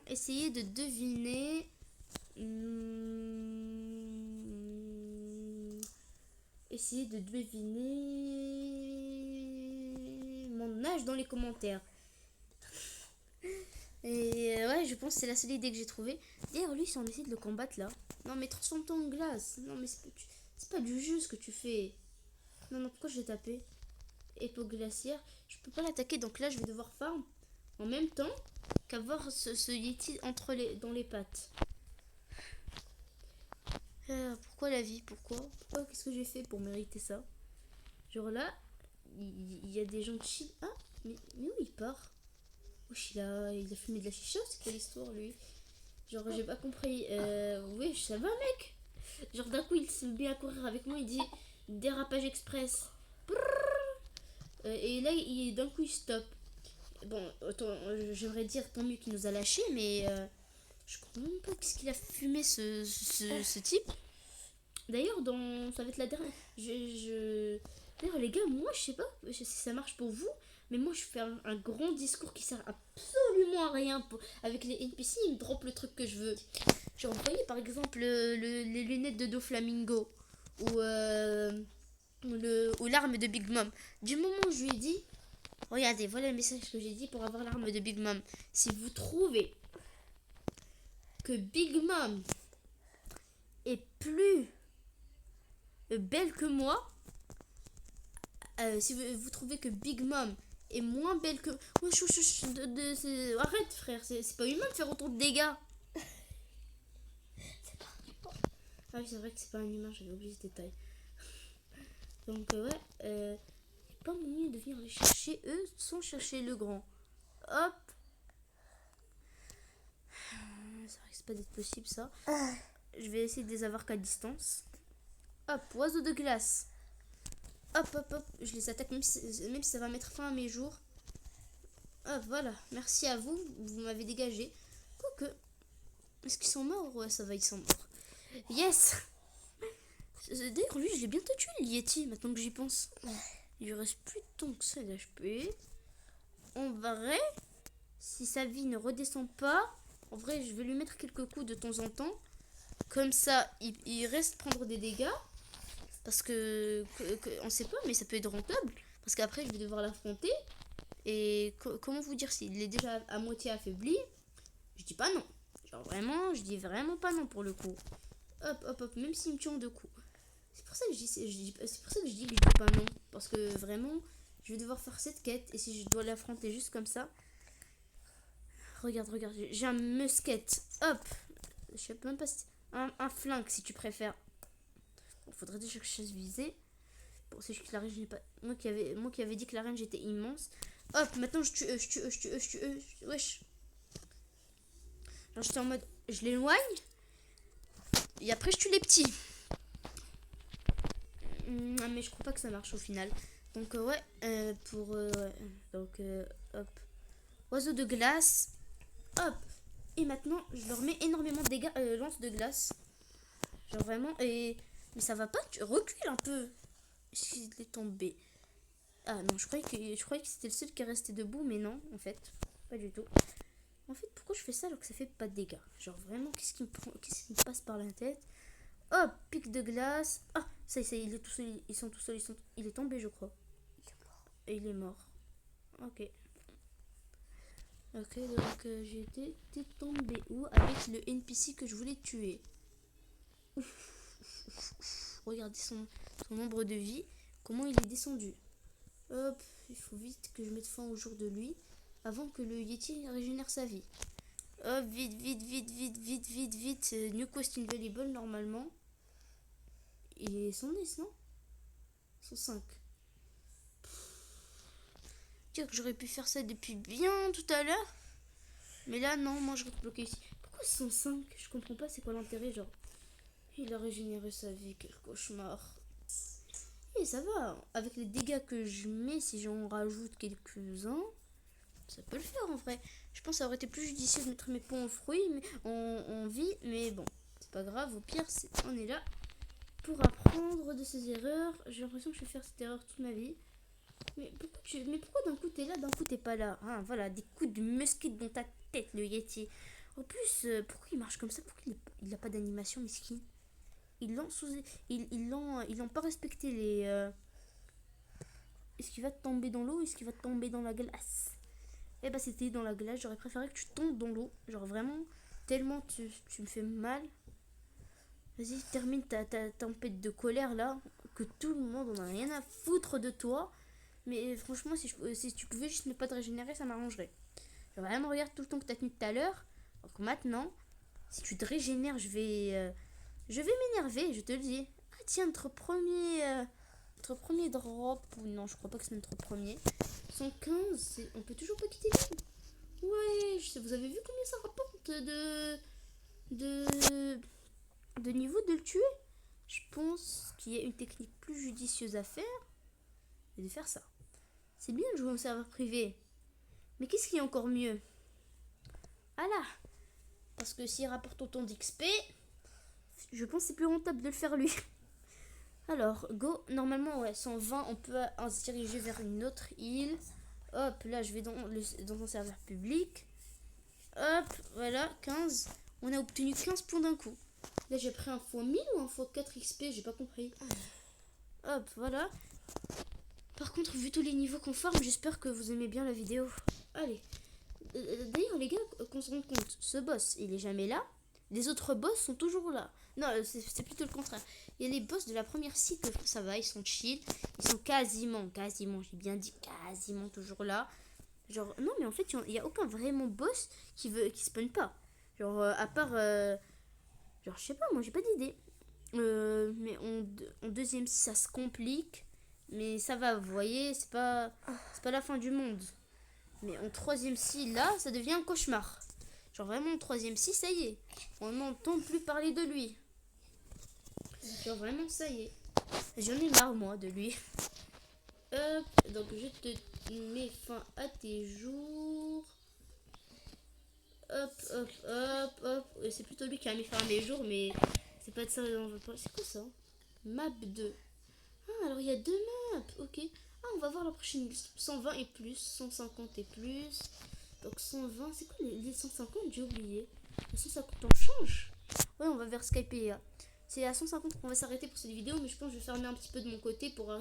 Essayez de deviner. Essayez de deviner mon âge dans les commentaires. Et ouais, je pense que c'est la seule idée que j'ai trouvée. D'ailleurs, lui, si on essaie de le combattre là. Non, mais transforme-toi en glace. Non, mais c'est pas du jeu ce que tu fais. Non, pourquoi je l'ai tapé? Époque glaciaire. Je peux pas l'attaquer, donc là, je vais devoir farm en même temps qu'avoir ce Yeti dans les pattes. Pourquoi la vie? Pourquoi qu'est-ce que j'ai fait pour mériter ça? Genre là, il y a des gens de chill. Ah, mais où il part? Wesh, il a fumé de la chicha, c'est quelle histoire lui? Genre, j'ai pas compris. Wesh, ça va, mec? Genre, d'un coup, il se met à courir avec moi, il dit dérapage express. Et là, d'un coup, il stoppe. Bon, attends, j'aimerais dire tant mieux qu'il nous a lâchés, mais Je comprends même pas qu'est-ce qu'il a fumé ce type. D'ailleurs, ça va être la dernière. D'ailleurs, les gars, moi, je sais pas si ça marche pour vous, mais moi, je fais un grand discours qui sert absolument à rien. Avec les NPC, ils me droppent le truc que je veux. Genre, vous voyez, par exemple, les lunettes de Doflamingo ou l'arme de Big Mom. Du moment où je lui ai dit, regardez, voilà le message que j'ai dit pour avoir l'arme de Big Mom. Si vous trouvez que Big Mom est plus belle que moi, si vous trouvez que Big Mom est moins belle que... Ouais, arrête frère, c'est pas humain de faire autant de dégâts. Ah oui, c'est vrai que c'est pas un humain, j'avais oublié ce détail. Donc ouais, pas moyen de venir les chercher eux sans chercher le grand. Hop. Ça risque pas d'être possible ça. Je vais essayer de les avoir qu'à distance. Hop, oiseau de glace. Hop, hop, hop. Je les attaque même si ça va mettre fin à mes jours. Hop, voilà. Merci à vous. Vous m'avez dégagé. Quoique. Est-ce qu'ils sont morts? Ouais, ça va, ils sont morts. Yes. D'ailleurs, lui, je l'ai bientôt tué, le Yeti, maintenant que j'y pense. Il lui reste plus de temps que ça d'HP. En vrai, si sa vie ne redescend pas, en vrai, je vais lui mettre quelques coups de temps en temps. Comme ça, il reste prendre des dégâts. Parce que on sait pas, mais ça peut être rentable. Parce qu'après, je vais devoir l'affronter. Et comment vous dire, s'il est déjà à moitié affaibli, je dis pas non. Genre vraiment, je dis vraiment pas non pour le coup. Hop, hop, hop, même s'il me tue en 2 coups. C'est pour ça que c'est pour ça que je dis que je dis pas non. Parce que vraiment, je vais devoir faire cette quête. Et si je dois l'affronter juste comme ça. Regarde, regarde, j'ai un musket. Hop. Je sais même pas si... Un flingue si tu préfères. Bon, faudrait déjà que je chasse visée. Bon, c'est juste que la range n'est pas... Moi qui avais dit que la range était immense. Hop, maintenant je tue. Wesh. Alors j'étais en mode... Je l'éloigne. Et après je tue les petits. Mais je crois pas que ça marche au final. Donc ouais, ouais. Donc hop. Oiseau de glace. Hop. Et maintenant, je leur mets énormément de dégâts lance de glace. Genre vraiment. Mais ça va pas. Tu recules un peu. Il est tombé. Ah non, je croyais que c'était le seul qui est resté debout. Mais non, en fait. Pas du tout. En fait, pourquoi je fais ça alors que ça fait pas de dégâts? Genre vraiment, qu'est-ce qui me passe par la tête? Hop, pic de glace. Ah, ça y est, il est tout seul. Ils sont tous seuls. Il est tombé, je crois. Et il est mort. Ok. Ok, donc j'ai été tombé où avec le NPC que je voulais tuer. Regardez son nombre de vie. Comment il est descendu. Hop, il faut vite que je mette fin au jour de lui. Avant que le Yeti régénère sa vie. Hop, vite. New Quest Invaluable normalement. Il est 110, non? 105. Dire que j'aurais pu faire ça depuis bien tout à l'heure. Mais là, non, moi je reste bloqué ici. Pourquoi 105? Je comprends pas, c'est quoi l'intérêt, genre. Il a régénéré sa vie, quel cauchemar. Et ça va, avec les dégâts que je mets, si j'en rajoute quelques-uns, ça peut le faire en vrai. Je pense que ça aurait été plus judicieux de mettre mes points en fruits, mais en vie, mais bon, c'est pas grave, au pire, on est là pour apprendre de ses erreurs. J'ai l'impression que je vais faire cette erreur toute ma vie. Mais pourquoi d'un coup t'es là, d'un coup t'es pas là, hein? Voilà, des coups de musket dans ta tête, le Yeti. En plus, pourquoi il marche comme ça? Pourquoi il a pas d'animation, miskin? Ils l'ont pas respecté les... Est-ce qu'il va tomber dans l'eau? Est-ce qu'il va tomber dans la glace? Eh bah c'était dans la glace, j'aurais préféré que tu tombes dans l'eau. Genre vraiment, tellement tu me fais mal. Vas-y, termine ta tempête de colère là. Que tout le monde en a rien à foutre de toi. Mais franchement, si tu pouvais juste ne pas te régénérer, ça m'arrangerait. Genre vraiment, regarde tout le temps que t'as tenu tout à l'heure. Donc maintenant, si tu te régénères, je vais m'énerver, je te le dis. Ah tiens, notre premier drop. Ou non, je crois pas que c'est notre premier. 115, on peut toujours pas quitter l'île. Ouais, vous avez vu combien ça rapporte de niveau de le tuer? Je pense qu'il y a une technique plus judicieuse à faire. Et de faire ça. C'est bien de jouer en serveur privé. Mais qu'est-ce qui est encore mieux? Ah là, Parce que s'il rapporte autant d'XP, je pense que c'est plus rentable de le faire lui. Alors, go. Normalement, ouais, 120, on peut se diriger vers une autre île. Hop, là, je vais dans un serveur public. Hop, voilà, 15. On a obtenu 15 points d'un coup. Là, j'ai pris un x 1000 ou un x 4 XP, j'ai pas compris. Hop, voilà. Par contre, vu tous les niveaux qu'on farm, j'espère que vous aimez bien la vidéo. Allez. D'ailleurs, les gars, qu'on se rende compte, ce boss, il est jamais là. Les autres boss sont toujours là. Non, c'est plutôt le contraire. Il y a les boss de la première cycle, ça va, ils sont chill. Ils sont quasiment, j'ai bien dit quasiment toujours là. Genre, non, mais en fait, il n'y a aucun vraiment boss qui spawn pas. Genre, à part... genre, je sais pas, moi, j'ai pas d'idée. Mais en deuxième, ça se complique. Mais ça va, vous voyez, c'est pas la fin du monde. Mais en troisième si, là, ça devient un cauchemar. Genre vraiment en troisième si, ça y est. On n'entend plus parler de lui. Genre vraiment, ça y est. J'en ai marre, moi, de lui. Hop, donc je te mets fin à tes jours. Hop, hop, hop, hop. C'est plutôt lui qui a mis fin à mes jours, mais c'est pas de ça dont on veut parler. C'est quoi ça? Map 2. Ah, alors il y a deux maps, ok. Ah, on va voir la prochaine liste. 120 et plus, 150 et plus. Donc 120, c'est quoi les 150? J'ai oublié. Les 150, on change. Ouais, on va vers Skypea. C'est à 150 qu'on va s'arrêter pour cette vidéo, mais je pense que je vais fermer un petit peu de mon côté pour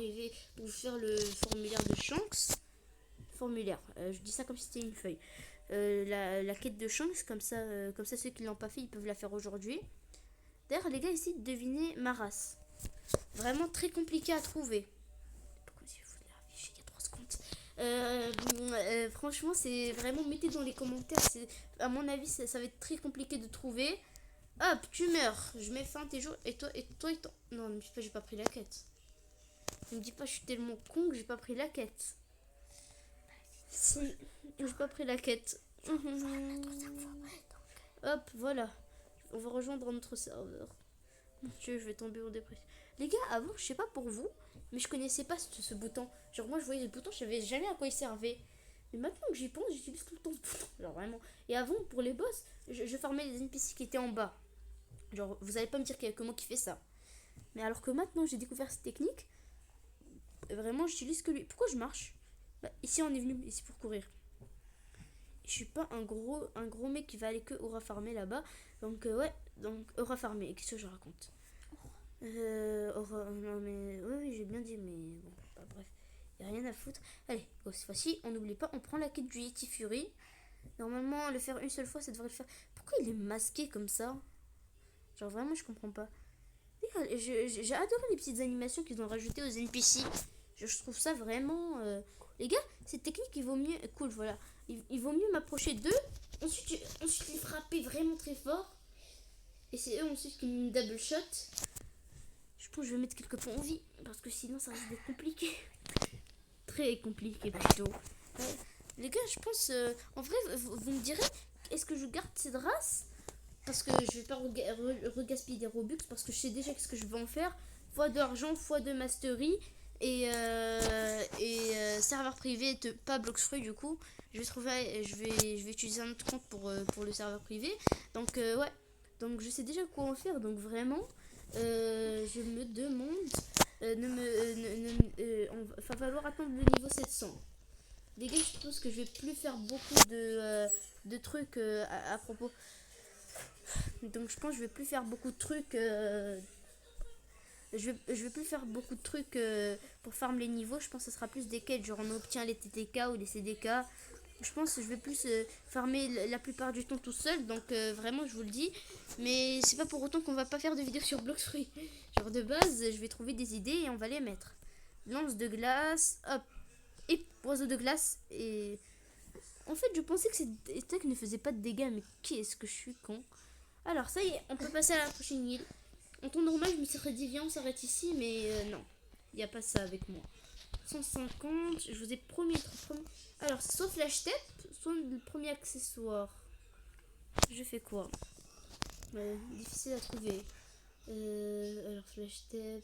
faire le formulaire de Shanks. Formulaire, je dis ça comme si c'était une feuille. La quête de Shanks, comme ça ceux qui l'ont pas fait, ils peuvent la faire aujourd'hui. D'ailleurs, les gars, essayez de deviner ma race. Vraiment très compliqué à trouver. Pourquoi je vous l'ai affiché il y a 3 secondes. Franchement, c'est vraiment, mettez dans les commentaires. À mon avis, ça va être très compliqué de trouver. Hop, tu meurs. Je mets fin à tes jours. Et toi. Non, ne me dis pas, j'ai pas pris la quête. Ne me dis pas, je suis tellement con que j'ai pas pris la quête. Si, j'ai pas pris la quête. Hop, voilà. On va rejoindre notre serveur. Mon Dieu, je vais tomber en dépression. Les gars, avant, je sais pas pour vous, mais je connaissais pas ce bouton. Genre, moi, je voyais ce bouton, je savais jamais à quoi il servait. Mais maintenant que j'y pense, j'utilise tout le temps ce bouton. Genre, vraiment. Et avant, pour les boss, je farmais les NPC qui étaient en bas. Genre, vous allez pas me dire qu'il y a que moi qui fais ça. Mais alors que maintenant, j'ai découvert cette technique, vraiment, j'utilise que lui. Pourquoi je marche? Bah, ici, on est venu ici pour courir. Je suis pas un gros mec qui va aller que aura farmer là-bas. Donc, ouais, donc aura farmer. Qu'est-ce que je raconte? Non, mais oui, j'ai bien dit, mais bon, bah, bref, y a rien à foutre. Allez, bon, cette fois-ci, on n'oublie pas, on prend la quête du Yeti Fury. Normalement, le faire une seule fois, ça devrait le faire. Pourquoi il est masqué comme ça? Genre, vraiment, je comprends pas. J'ai adoré les petites animations qu'ils ont rajoutées aux NPC. Je trouve ça vraiment. Les gars, cette technique, il vaut mieux. Cool, voilà. Il vaut mieux m'approcher d'eux. Ensuite, les frapper vraiment très fort. Et c'est eux ensuite qui me double shot. Je pense que je vais mettre quelques points en vie. Parce que sinon, ça risque d'être compliqué. Très compliqué plutôt. Les gars, je pense. En vrai, vous me direz, est-ce que je garde cette race? Parce que je vais pas regaspiller des Robux. Parce que je sais déjà ce que je vais en faire. Fois de argent, fois de mastery. Et serveur privé, pas Bloxfruit du coup. Je vais utiliser un autre compte pour le serveur privé. Donc, ouais. Donc, je sais déjà quoi en faire. Donc, vraiment. Je me demande, va falloir attendre le niveau 700. Les gars, je pense que je vais plus faire beaucoup de trucs à propos. Donc, je pense que je vais plus faire beaucoup de trucs. Je vais plus faire beaucoup de trucs pour farm les niveaux. Je pense que ce sera plus des quêtes, genre on obtient les TTK ou les CDK. Je pense que je vais plus farmer la plupart du temps tout seul. Donc vraiment, je vous le dis. Mais c'est pas pour autant qu'on va pas faire de vidéos sur Bloxfruit. Genre de base, je vais trouver des idées et on va les mettre. Lance de glace, hop. Et oiseau de glace. Et en fait, je pensais que cette attaque ne faisait pas de dégâts. Mais qu'est-ce que je suis con. Alors ça y est, on peut passer à la prochaine île. En temps normal, je me serais dit viens, on s'arrête ici. Mais non, il n'y a pas ça avec moi. 150, je vous ai promis. Alors, soit flash tape, soit le premier accessoire. Je fais quoi? Difficile à trouver. Alors, flash tape.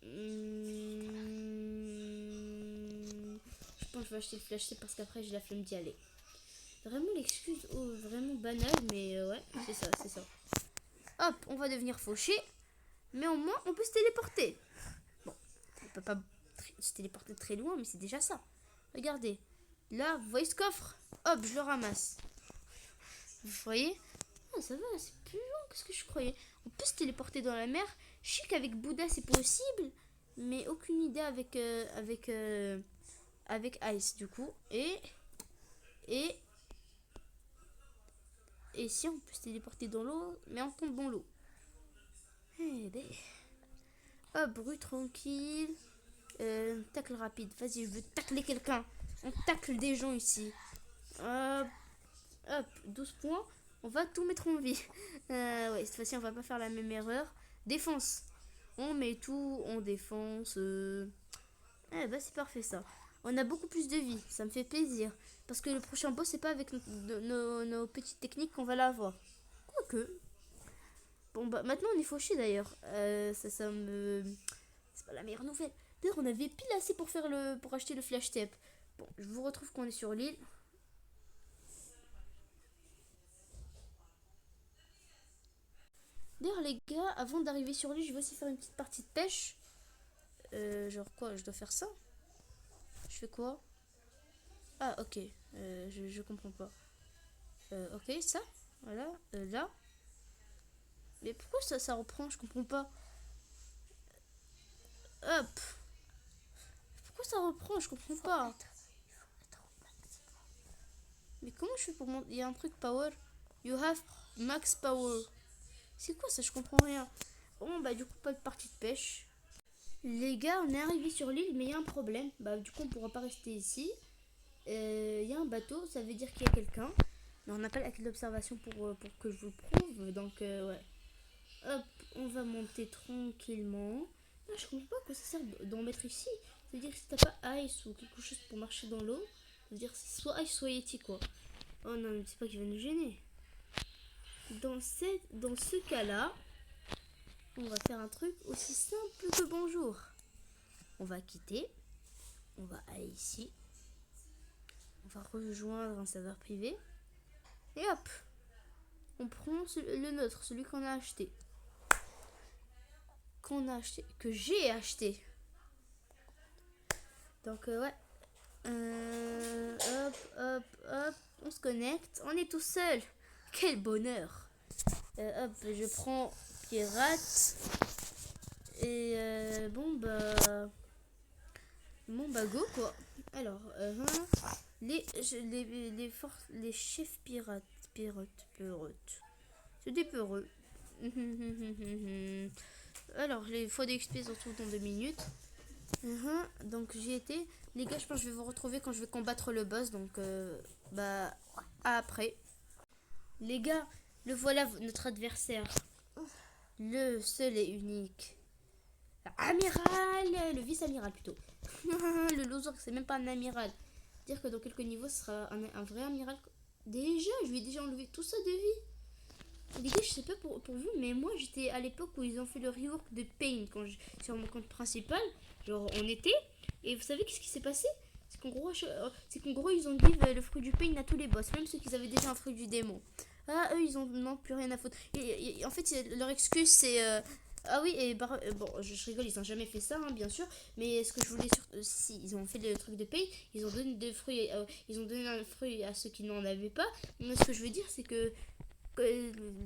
Je pense que je vais acheter le flash tape parce qu'après j'ai la flemme d'y aller. Vraiment l'excuse vraiment banale, mais ouais, c'est ça, c'est ça. Hop, on va devenir fauché, mais au moins on peut se téléporter. Bon, on peut pas se téléporter très loin, mais c'est déjà ça. Regardez, là, vous voyez ce coffre? Hop, je le ramasse. Vous voyez? Ah, ça va, c'est plus long que ce que je croyais. On peut se téléporter dans la mer. Je sais qu'avec Bouddha c'est possible, mais aucune idée avec Ice du coup. Et si on peut se téléporter dans l'eau, mais on tombe dans l'eau. Eh ben. Hop, rue tranquille. Tacle rapide. Vas-y, je veux tacler quelqu'un. On tacle des gens ici. Hop, hop, 12 points. On va tout mettre en vie. Ouais, cette fois-ci, on va pas faire la même erreur. Défense. On met tout en défense. Eh ben, c'est parfait ça. On a beaucoup plus de vie. Ça me fait plaisir. Parce que le prochain boss, c'est pas avec nos petites techniques qu'on va l'avoir. Quoique. Bon, bah, maintenant, on est fauché d'ailleurs. Ça me. C'est pas la meilleure nouvelle. D'ailleurs, on avait pile assez pour acheter le flash tape. Bon, je vous retrouve quand on est sur l'île. D'ailleurs, les gars, avant d'arriver sur l'île, je vais aussi faire une petite partie de pêche. Genre quoi, je dois faire ça? Je fais quoi? Ah, ok. Je comprends pas. Ok, ça. Voilà. Là. Mais pourquoi ça reprend? Je comprends pas. Hop. Pourquoi ça reprend? Je comprends pas. Mais comment je fais pour monter? Il y a un truc power. You have max power. C'est quoi ça? Je comprends rien. Bon, bah, du coup, pas de partie de pêche. Les gars, on est arrivé sur l'île, mais il y a un problème. Bah, du coup, on pourra pas rester ici. Il y a un bateau, ça veut dire qu'il y a quelqu'un. Mais on n'a pas la clé d'observation pour que je vous le prouve. Donc, ouais. Hop, on va monter tranquillement. Ah, je comprends pas à quoi ça sert d'en mettre ici. C'est-à-dire que si t'as pas ice ou quelque chose pour marcher dans l'eau, c'est-à-dire soit ice, soit yeti, quoi. Oh non, c'est pas qu'il va nous gêner. Dans ce cas-là, on va faire un truc aussi simple que bonjour. On va quitter. On va aller ici. On va rejoindre un serveur privé. Et hop, on prend le nôtre, celui qu'on a acheté. Que j'ai acheté. Donc ouais. Hop, on se connecte. On est tout seul. Quel bonheur. Hop, je prends pirate. Et bon bah go quoi. Alors, les chefs pirates. C'est des peureux. Alors, les fois d'XP se retrouvent dans 2 minutes. Donc j'y étais. Les gars, je pense que je vais vous retrouver quand je vais combattre le boss. Donc, bah, après. Les gars, le voilà notre adversaire. Le seul et unique. Amiral, le vice-amiral plutôt. Le loser, c'est même pas un amiral. Dire que dans quelques niveaux, ce sera un vrai amiral. Déjà, je lui ai déjà enlevé tout ça de vie. Les gars, je sais pas pour vous, mais moi j'étais à l'époque où ils ont fait le rework de Pain sur mon compte principal, genre en été. Et vous savez qu'est-ce qui s'est passé? C'est qu'en gros, ils ont dit le fruit du Pain à tous les boss, même ceux qui avaient déjà un fruit du démon. Ah, eux, ils ont non plus rien à foutre. Et en fait, leur excuse, c'est. Ah oui, et bon, je rigole, ils ont jamais fait ça, hein, bien sûr. Mais ce que je voulais si ils ont fait le truc de paye, ils ont donné des fruits, ils ont donné un fruit à ceux qui n'en avaient pas. Mais ce que je veux dire, c'est que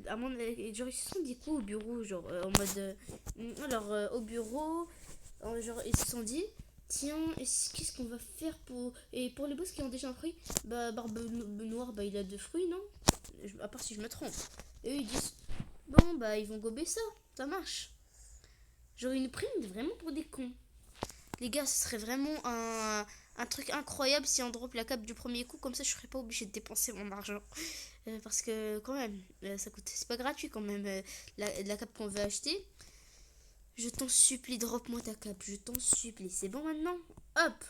à mon genre ils se sont dit quoi au bureau, genre en mode alors au bureau, genre ils se sont dit tiens, qu'est-ce qu'on va faire pour les boss qui ont déjà un fruit? Bah Barbe Noire, bah il a 2 fruits, non? À part si je me trompe. Et eux ils disent bon bah ils vont gober ça marche. J'aurais une prime vraiment pour des cons. Les gars, ce serait vraiment un truc incroyable si on drop la cape du premier coup, comme ça je serais pas obligé de dépenser mon argent. Parce que quand même, ça coûte, c'est pas gratuit quand même la cape qu'on veut acheter. Je t'en supplie, drop-moi ta cape, je t'en supplie. C'est bon maintenant? Hop!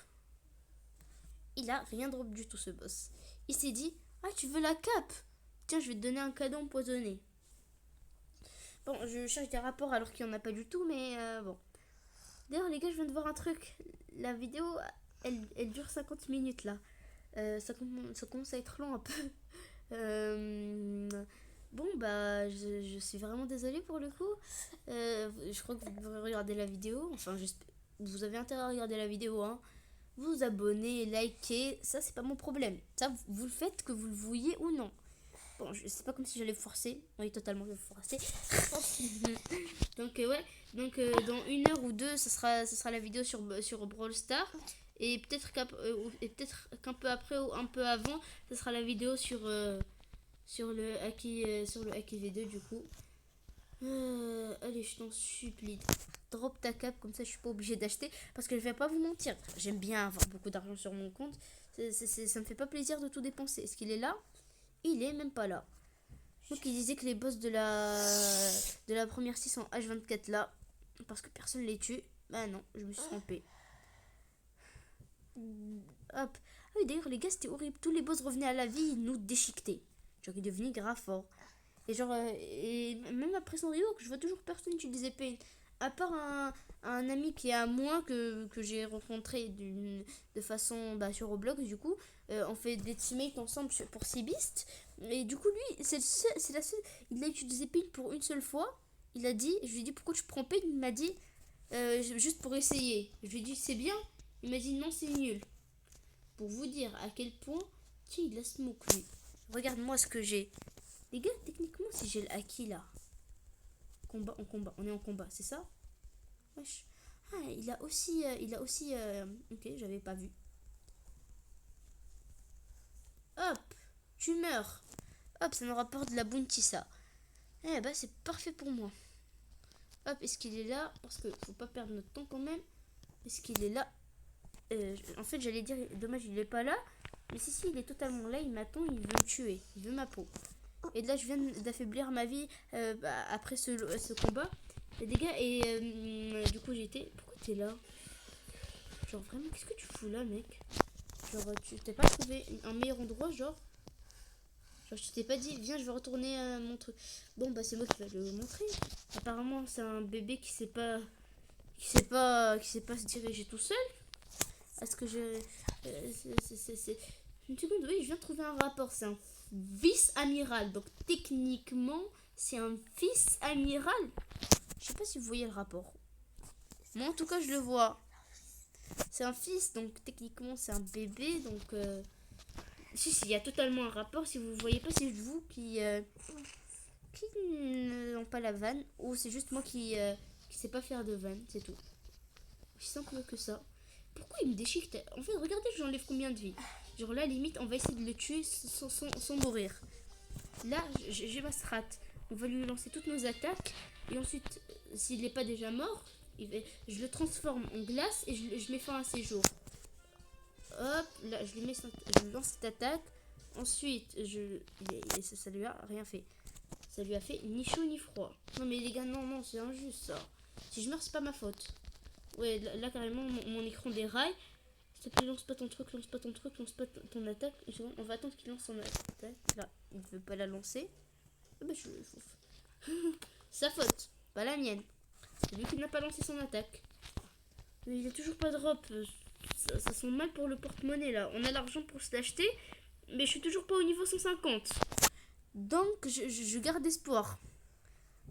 Il a rien drop du tout ce boss. Il s'est dit, ah tu veux la cape? Tiens, je vais te donner un cadeau empoisonné. Bon, je cherche des rapports alors qu'il n'y en a pas du tout, mais bon. D'ailleurs, les gars, je viens de voir un truc. La vidéo, elle dure 50 minutes là. Ça commence à être long un peu. Euh, bon, bah, je suis vraiment désolée pour le coup. Je crois que vous devrez regarder la vidéo. Enfin, vous avez intérêt à regarder la vidéo, hein. Vous abonnez, likez, ça c'est pas mon problème. Ça, vous le faites que vous le vouliez ou non. Bon, c'est pas comme si j'allais vous forcer. Oui, totalement, je vais vous forcer. Donc, ouais. Donc, dans 1 heure ou 2, ça sera la vidéo sur Brawl Stars. Et peut-être qu'un peu après ou un peu avant, ça sera la vidéo sur le Haki V2 du coup. Allez, je t'en supplie. Drop ta cape, comme ça je suis pas obligée d'acheter. Parce que je vais pas vous mentir. J'aime bien avoir beaucoup d'argent sur mon compte. Ça me fait pas plaisir de tout dépenser. Est-ce qu'il est là? Il est même pas là. Donc il disait que les boss de la première 6 sont H24 là. Parce que personne les tue. Bah non, je me suis trompée. Hop. Ah oui, d'ailleurs, les gars, c'était horrible. Tous les boss revenaient à la vie, ils nous déchiquetaient. Genre, ils devenaient grave forts. Et genre, et même après son rework, je vois toujours personne utiliser Pain. À part un ami qui est à moi que j'ai rencontré de façon sur Roblox, du coup. On fait des teammates ensemble pour Seabeast. Et du coup, lui, c'est la seule. Il a utilisé Pain pour une seule fois. Il a dit, je lui ai dit pourquoi tu prends Pain. Il m'a dit juste pour essayer. Je lui ai dit c'est bien. Il m'a dit non, c'est nul. Pour vous dire à quel point. Tiens, il a smoke lui. Regarde-moi ce que j'ai. Les gars, techniquement, si j'ai le haki là. Combat, on est en combat, c'est ça? Wesh. Ah, il a aussi. Ok, j'avais pas vu. Hop, tu meurs. Hop, ça me rapporte de la bounty ça. Eh bah, c'est parfait pour moi. Hop, est-ce qu'il est là? Parce que faut pas perdre notre temps quand même. Est-ce qu'il est là? En fait, j'allais dire, dommage, il est pas là. Mais si, il est totalement là, il m'attend, il veut me tuer. Il veut ma peau. Et là, je viens d'affaiblir ma vie après ce combat. Les dégâts, et du coup, j'étais. Pourquoi t'es là? Genre, vraiment, qu'est-ce que tu fous là, mec? Genre, tu t'es pas trouvé un meilleur endroit, genre? Genre, tu t'es pas dit, viens, je vais retourner mon truc. Bon, bah, c'est moi qui vais le montrer. Apparemment, c'est un bébé qui sait pas. Qui sait pas se diriger tout seul. Est-ce que je. C'est. Une seconde, oui, je viens de trouver un rapport. C'est un vice-amiral. Donc, techniquement, c'est un vice-amiral. Je sais pas si vous voyez le rapport. Moi, en tout cas, je le vois. C'est un fils, donc techniquement, c'est un bébé. Donc, si, il y a totalement un rapport. Si vous voyez pas, c'est vous qui n'ont pas la vanne. Ou c'est juste moi qui sais pas faire de vanne. C'est tout. Aussi simple que ça. Pourquoi il me déchiquette? En fait, regardez, j'enlève combien de vie. Genre là, limite, on va essayer de le tuer sans mourir. Là, j'ai ma strat. On va lui lancer toutes nos attaques. Et ensuite, s'il n'est pas déjà mort, je le transforme en glace et je mets fin à ses jours. Hop, là, je lui lance cette attaque. Ensuite, ça lui a rien fait. Ça lui a fait ni chaud ni froid. Non mais les gars, non, c'est injuste ça. Si je meurs, c'est pas ma faute. Ouais, là carrément, mon écran déraille. S'il te plaît, lance pas ton truc, lance pas ton attaque. On va attendre qu'il lance son attaque. Là, il ne veut pas la lancer. Ah bah, sa faute, pas la mienne. C'est lui qui n'a pas lancé son attaque. Mais il a toujours pas de drop. Ça sent mal pour le porte-monnaie là. On a l'argent pour se l'acheter, mais je suis toujours pas au niveau 150. Donc, je garde espoir.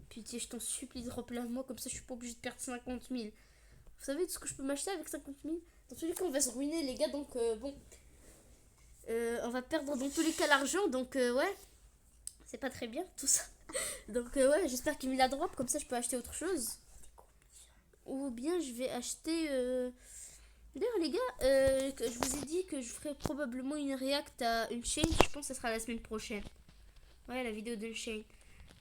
Pitié, je t'en supplie, drop-la moi, comme ça je suis pas obligée de perdre 50 000. Vous savez de ce que je peux m'acheter avec 50 000? Dans tous les cas, on va se ruiner, les gars, donc bon. On va perdre dans tous les cas l'argent, donc ouais. C'est pas très bien tout ça. Donc ouais, j'espère qu'il me la drop, comme ça je peux acheter autre chose. Ou bien je vais acheter. D'ailleurs, les gars, je vous ai dit que je ferai probablement une react à une chaîne. Je pense que ce sera la semaine prochaine. Ouais, la vidéo d'une chaîne.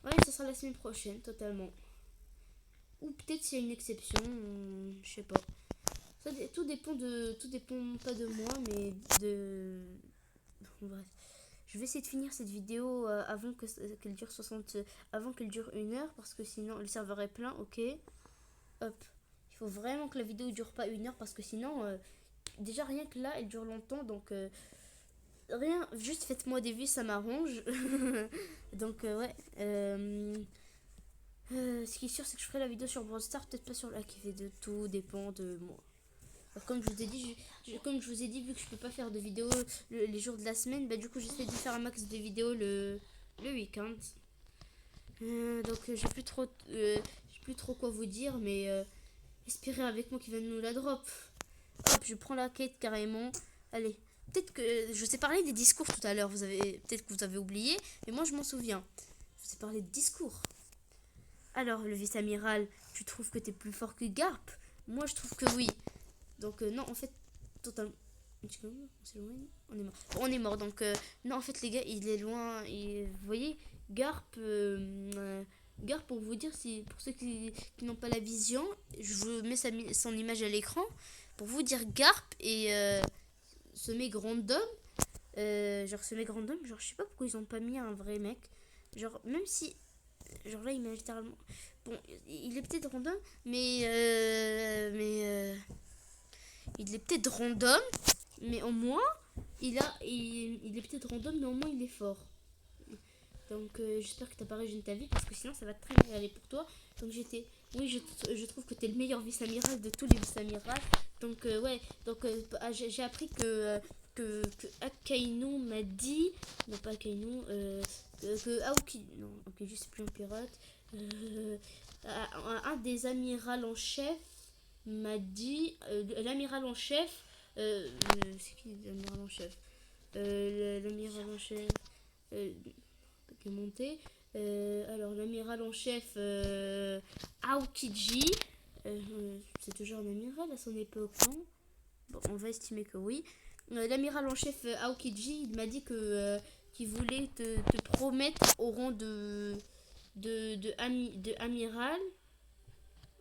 Ouais, ce sera la semaine prochaine, totalement. Ou peut-être s'il y a une exception, je sais pas. Tout dépend pas de moi, mais de. Bref. Je vais essayer de finir cette vidéo avant qu'elle dure 60. Avant qu'elle dure 1 heure, parce que sinon le serveur est plein, ok. Hop. Il faut vraiment que la vidéo dure pas 1 heure, parce que sinon, déjà rien que là, elle dure longtemps, donc rien, juste faites-moi des vues, ça m'arrange. Donc ouais. Ce qui est sûr, c'est que je ferai la vidéo sur Brawl Stars, peut-être pas sur la qui fait de tout dépend de moi. Alors, comme je vous ai dit, comme je vous ai dit, vu que je peux pas faire de vidéos les jours de la semaine, bah du coup j'essaie de faire un max de vidéos le week-end. Donc j'ai plus trop quoi vous dire, mais espérez avec moi qu'il va nous la drop. Hop, je prends la quête carrément. Allez, peut-être que je vous ai parlé des discours tout à l'heure. Peut-être que vous avez oublié, mais moi je m'en souviens. Je vous ai parlé de discours. Alors, le vice-amiral, tu trouves que t'es plus fort que Garp? Moi, je trouve que oui. Donc, non, en fait, totalement. On s'éloigne. On est mort. Bon, on est mort. Donc, non, en fait, les gars, il est loin. Vous voyez, Garp, Garp, pour vous dire, pour ceux qui n'ont pas la vision, je vous mets son image à l'écran. Pour vous dire, Garp et ce mec random. Genre, ce mec random, genre, je sais pas pourquoi ils ont pas mis un vrai mec. Genre, même si. Genre là, il m'a littéralement. Bon, il est peut-être random, mais. Il est peut-être random, mais au moins. Il est peut-être random, mais au moins il est fort. Donc, j'espère que t'as pas réussi ta vie, parce que sinon, ça va très mal aller pour toi. Donc, oui, je trouve que t'es le meilleur vice-amiral de tous les vice-amirals. Donc, ouais. Donc, j'ai appris que Akainu m'a dit. Non, pas Akainu. Que Aoki. Non, ok, je sais plus un pirate. Un des amirals en chef m'a dit. L'amiral en chef. C'est qui l'amiral en chef? L'amiral en chef. Qui est monté. Alors, l'amiral en chef Aokiji. C'est toujours un amiral à son époque, non? Bon, on va estimer que oui. L'amiral en chef Aokiji, il m'a dit qu'il voulait te promettre au rang de amiral.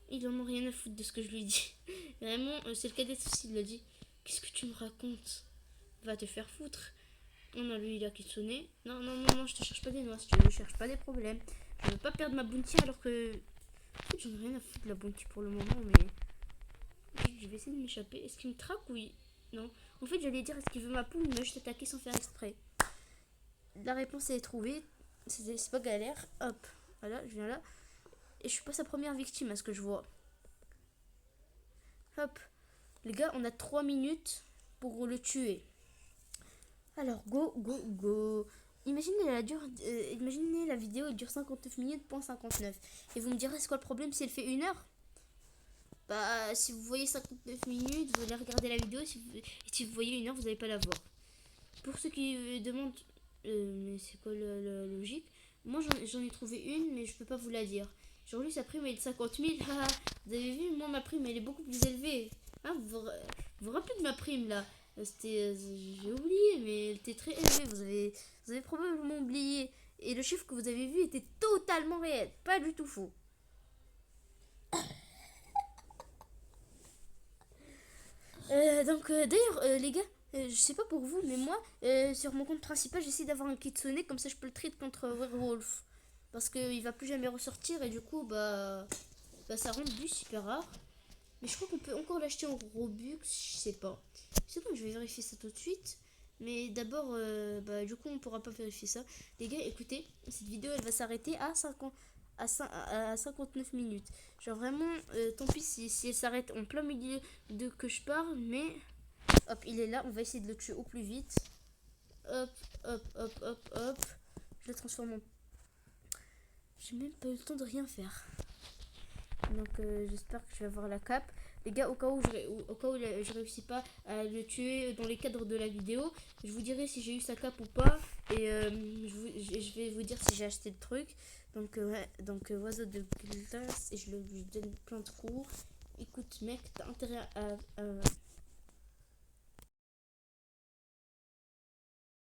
Il en a rien à foutre de ce que je lui dis. Vraiment, c'est le cadet aussi, il l'a dit. Qu'est-ce que tu me racontes? Va te faire foutre. Non, lui, il a kitsune. Non, je te cherche pas des noix, si tu ne cherches pas des problèmes. Je veux pas perdre ma bounty alors que. En fait, j'en ai rien à foutre de la bounty pour le moment, mais. Je vais essayer de m'échapper. Est-ce qu'il me traque? Oui. Non. En fait, j'allais dire est-ce qu'il veut ma poule, mais je t'attaquer sans faire exprès. La réponse est trouvée. C'est pas galère. Hop. Voilà, je viens là. Et je suis pas sa première victime à ce que je vois. Hop. Les gars, on a 3 minutes pour le tuer. Alors, go. Imaginez la vidéo, elle dure 59 minutes, point 59. Et vous me direz, c'est quoi le problème si elle fait 1 heure? Bah, si vous voyez 59 minutes, vous allez regarder la vidéo. Et si vous voyez 1 heure, vous n'allez pas la voir. Pour ceux qui demandent, mais c'est quoi la logique? Moi, j'en ai trouvé une, mais je peux pas vous la dire. Genre, lui, sa prime, elle est de 50 000. Vous avez vu, moi, ma prime, elle est beaucoup plus élevée. Hein, vous vous rappelez de ma prime, là? J'ai oublié, mais elle était très élevée. Vous avez probablement oublié. Et le chiffre que vous avez vu était totalement réel. Pas du tout faux. D'ailleurs, les gars, je sais pas pour vous, mais moi, sur mon compte principal, j'essaie d'avoir un kitsune, comme ça je peux le trade contre Werewolf. Parce qu'il va plus jamais ressortir et du coup, bah ça rend le bus super rare. Mais je crois qu'on peut encore l'acheter en Robux, je sais pas. C'est bon, je vais vérifier ça tout de suite. Mais d'abord, du coup, on pourra pas vérifier ça. Les gars, écoutez, cette vidéo, elle va s'arrêter à 59 minutes. Genre vraiment, tant pis si elle s'arrête en plein milieu de que je parle, mais hop, il est là, on va essayer de le tuer au plus vite. Hop. Je le transforme en. J'ai même pas eu le temps de rien faire. Donc j'espère que je vais avoir la cape. Les gars, au cas où je réussis pas à le tuer dans les cadres de la vidéo, je vous dirai si j'ai eu sa cape ou pas. Et je vais vous dire si j'ai acheté le truc. Donc oiseau de glace. Et je lui donne plein de trous. Écoute mec, t'as intérêt à